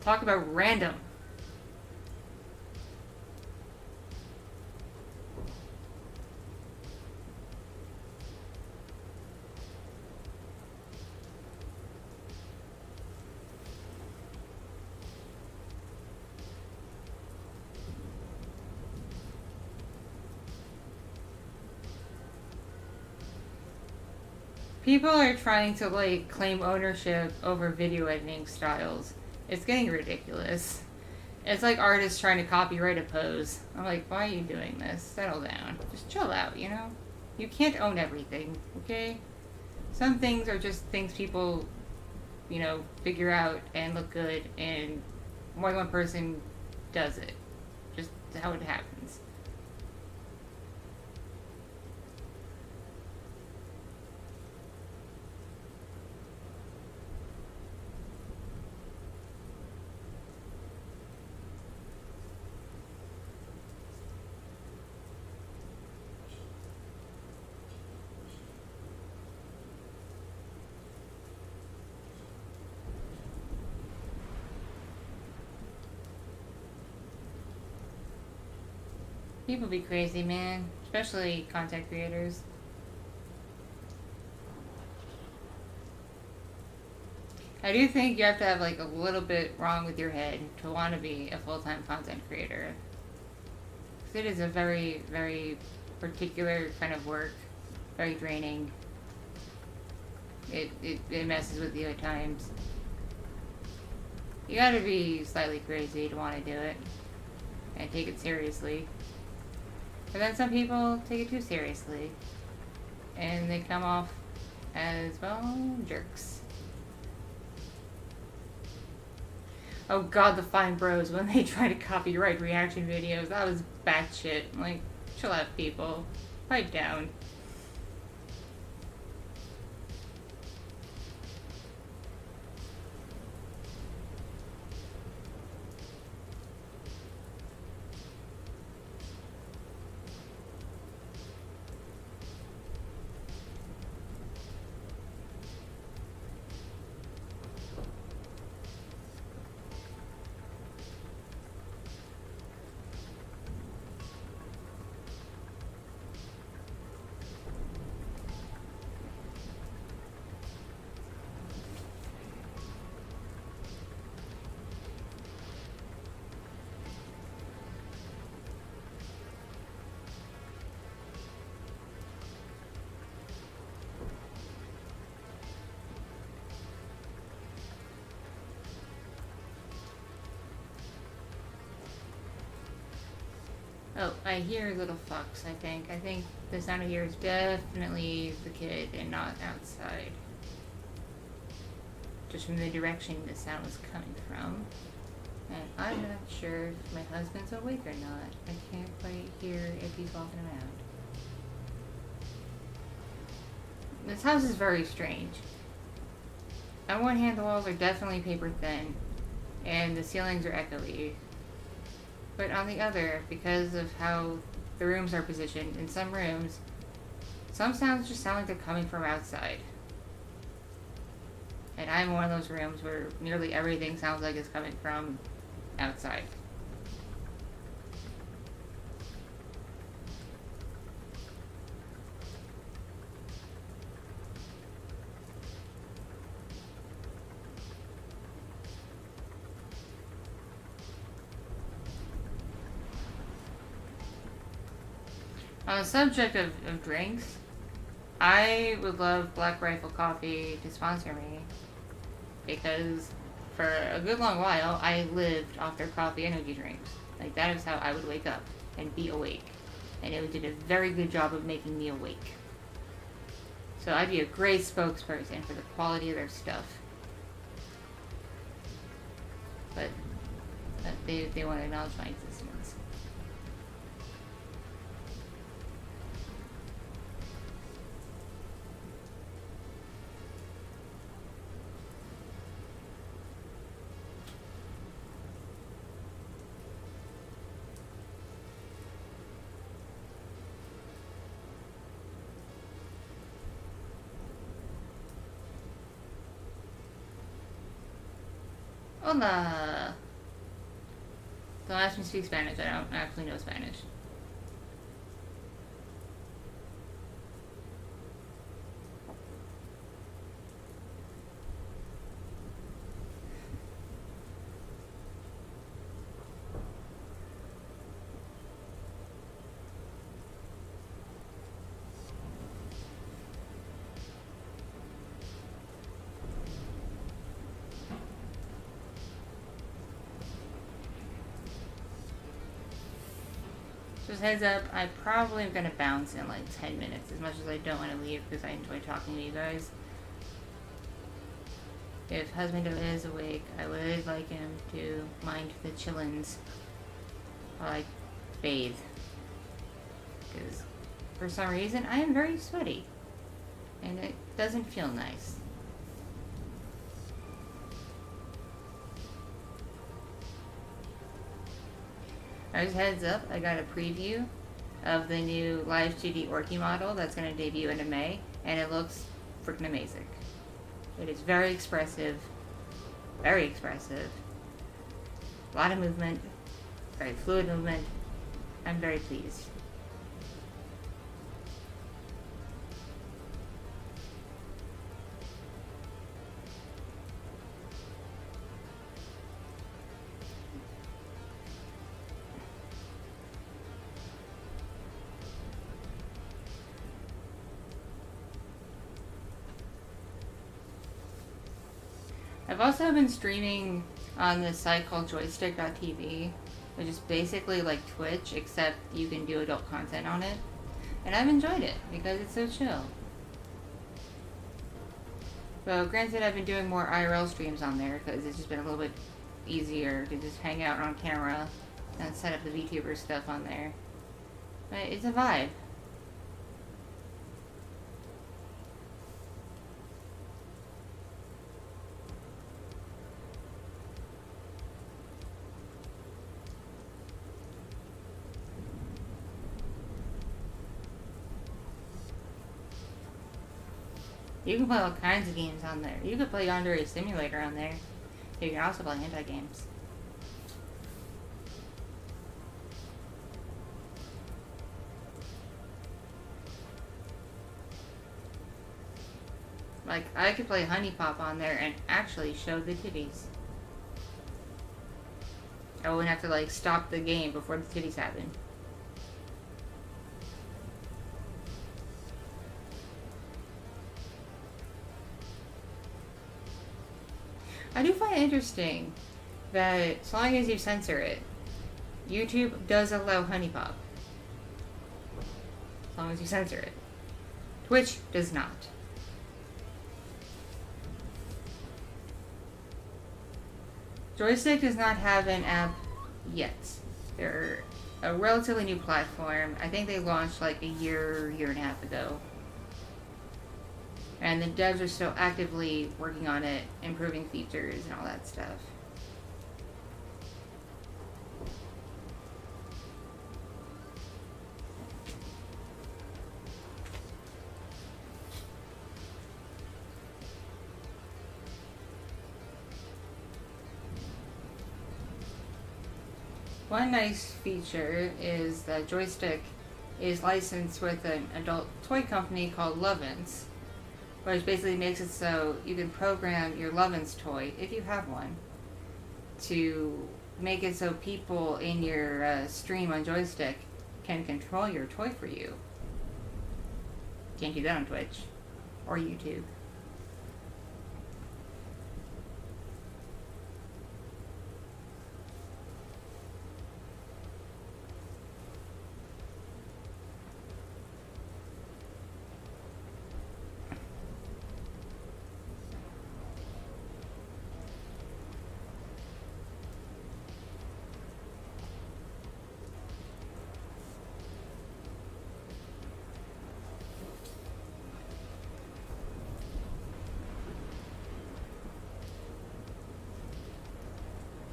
Talk about random. People are trying to, like, claim ownership over video editing styles. It's getting ridiculous. It's like artists trying to copyright a pose. I'm like, why are you doing this? Settle down. Just chill out, you know? You can't own everything, okay? Some things are just things people, you know, figure out and look good, and more than one person does it. Just how it happens. People be crazy, man. Especially content creators. I do think you have to have like a little bit wrong with your head to want to be a full-time content creator. Because it is a very, very particular kind of work. Very draining. It messes with you at times. You gotta be slightly crazy to want to do it. And take it seriously. But then some people take it too seriously. And they come off as, well, jerks. Oh god, the fine bros, when they try to copyright reaction videos, that was batshit. Like, chill out, people. Pipe down. Oh, I hear little fox, I think. I think the sound I hear is definitely the kid and not outside. Just from the direction the sound was coming from. And I'm not sure if my husband's awake or not. I can't quite hear if he's walking around. This house is very strange. On one hand, the walls are definitely paper thin, and the ceilings are echoey. But on the other, because of how the rooms are positioned, in some rooms, some sounds just sound like they're coming from outside. And I'm in one of those rooms where nearly everything sounds like it's coming from outside. On the subject of drinks, I would love Black Rifle Coffee to sponsor me, because for a good long while, I lived off their coffee energy drinks. Like, that is how I would wake up and be awake. And it did a very good job of making me awake. So I'd be a great spokesperson for the quality of their stuff. But they want to acknowledge my existence. Hola! Don't ask me to speak Spanish, I don't actually know Spanish. Just heads up, I probably am going to bounce in like 10 minutes, as much as I don't want to leave because I enjoy talking to you guys. If husband is awake, I would like him to mind the chillins while I bathe. Because for some reason I am very sweaty. And it doesn't feel nice. As heads up, I got a preview of the new Live 2D Orky model that's going to debut in May, and it looks freaking amazing. It is very expressive, a lot of movement, very fluid movement. I'm very pleased. I've also been streaming on this site called joystick.tv, which is basically like Twitch, except you can do adult content on it. And I've enjoyed it because it's so chill. But granted, I've been doing more IRL streams on there because it's just been a little bit easier to just hang out on camera and set up the VTuber stuff on there. But it's a vibe. You can play all kinds of games on there. You could play Yandere Simulator on there. You can also play hentai games. Like, I could play Honey Pop on there and actually show the titties. I wouldn't have to, like, stop the game before the titties happen. I do find it interesting that as long as you censor it, YouTube does allow Honey Pop. As long as you censor it. Twitch does not. Joystick does not have an app yet. They're a relatively new platform. I think they launched like a year and a half ago. And the devs are still actively working on it, improving features and all that stuff. One nice feature is that Joystick is licensed with an adult toy company called Lovin's, which basically makes it so you can program your Lovin's toy, if you have one, to make it so people in your stream on Joystick can control your toy for you. Can't do that on Twitch or YouTube.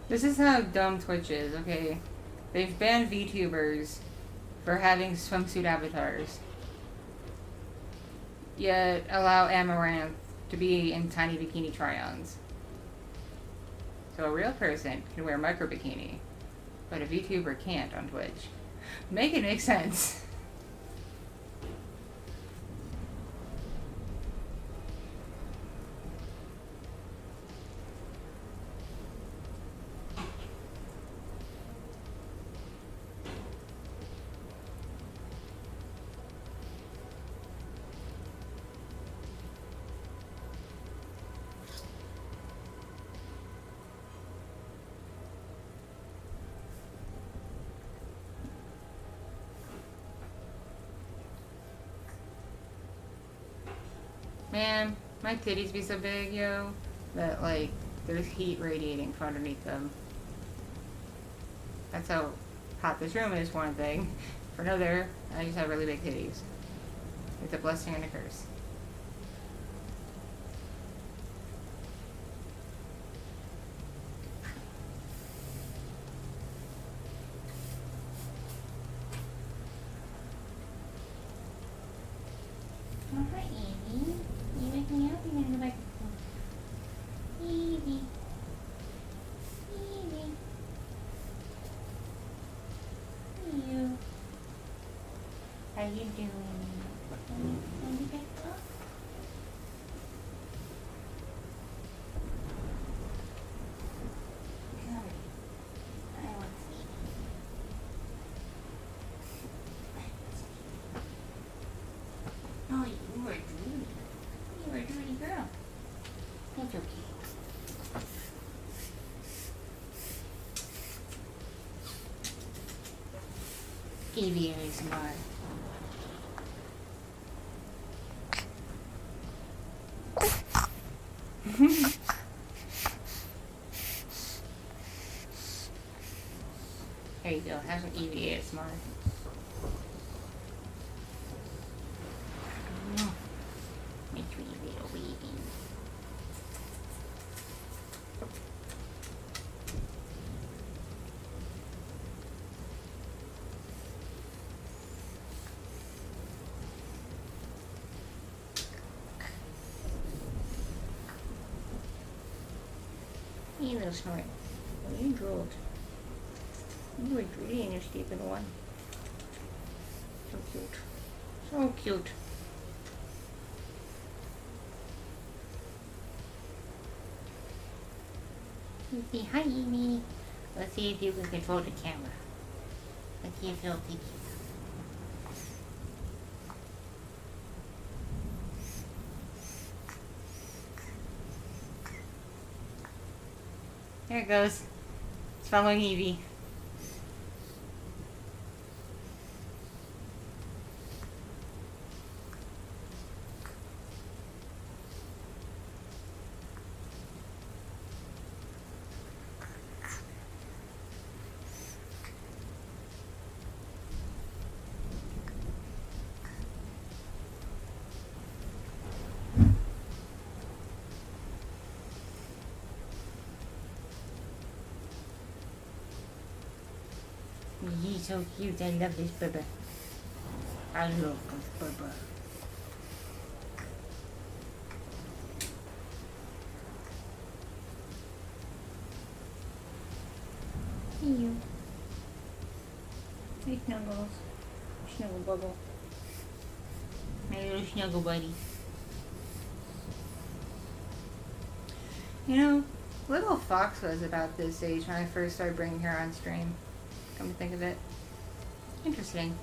This is how dumb Twitch is, okay? They've banned VTubers for having swimsuit avatars, yet allow Amaranth to be in tiny bikini try-ons. So a real person can wear micro bikini, but a VTuber can't on Twitch. Make it make sense. Man, my titties be so big, yo, that, like, there's heat radiating from underneath them. That's how hot this room is one thing. For another, I just have really big titties. It's a blessing and a curse. Oh, hi, Evie. You wake me up? You're gonna go back to sleep. Evie. Evie. You. How you doing? Want to get up? Come. I want to sleep. Oh, you were dirty. You were a dirty girl. That's okay. Evie is smart. There you go. Have some Evie ASMR. My sweet little baby. You little snort. Oh, you drooled. You were dirty in your stupid one. So cute. So cute. You say hi, Amy. Let's see if you can control the camera. Let's see if you'll take it. There it goes. It's following Evie. He's so cute. I love this Bubba. I love this Bubba. Hey you. Hey Snuggles. Snuggle Bubble. My little snuggle buddy. You know, little Fox was about this age when I first started bringing her on stream. Come to think of it. Interesting.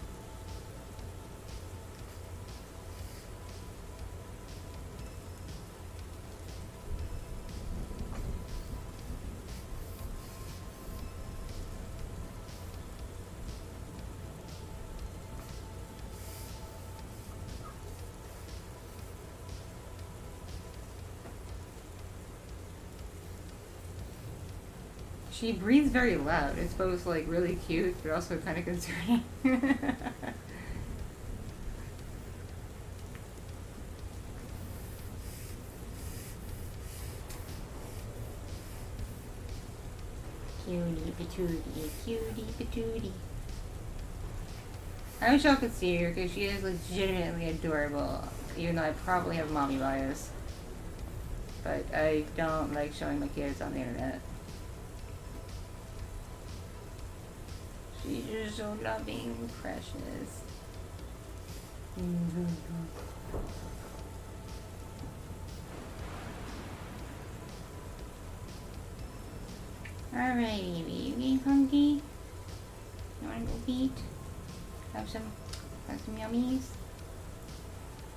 She breathes very loud. It's both like really cute, but also kind of concerning. Cutie patootie, cutie patootie. I wish y'all could see her because she is legitimately adorable, even though I probably have mommy bias. But I don't like showing my kids on the internet. She's just so loving, precious. Alright, baby, you getting hungry? You wanna go eat? Have some yummies?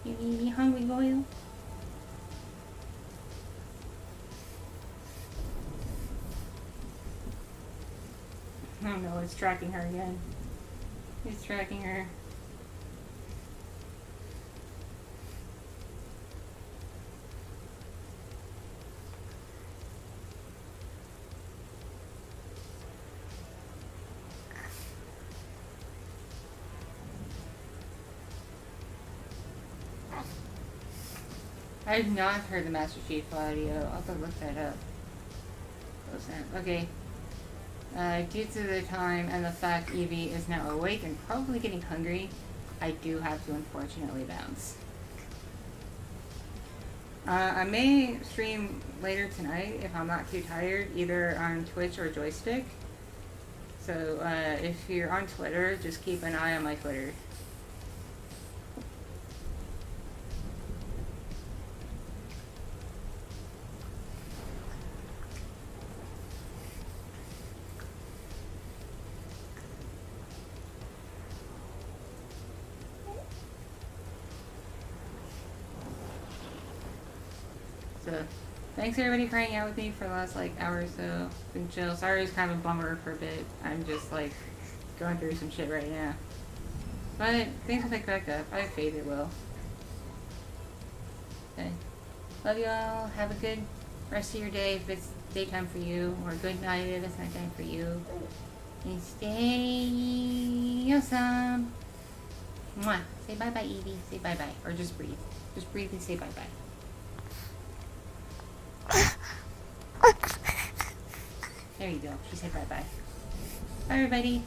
You hungry, Goyle? Oh no, it's tracking her again. It's tracking her. I've not heard the Master Chief audio. I'll have to look that up. Okay. Due to the time and the fact Evie is now awake and probably getting hungry, I do have to unfortunately bounce. I may stream later tonight if I'm not too tired, either on Twitch or Joystick. So if you're on Twitter, just keep an eye on my Twitter. So, thanks everybody for hanging out with me for the last like hour or so. It's been chill. Sorry it was kind of a bummer for a bit. I'm just like going through some shit right now. But things will pick back up. I have faith it will. Okay. Love you all. Have a good rest of your day if it's daytime for you, or good night if it's nighttime for you. And stay awesome. Mwah. Say bye-bye, Evie. Say bye-bye. Or just breathe. Just breathe and say bye-bye. There you go. She said bye-bye. Bye, everybody.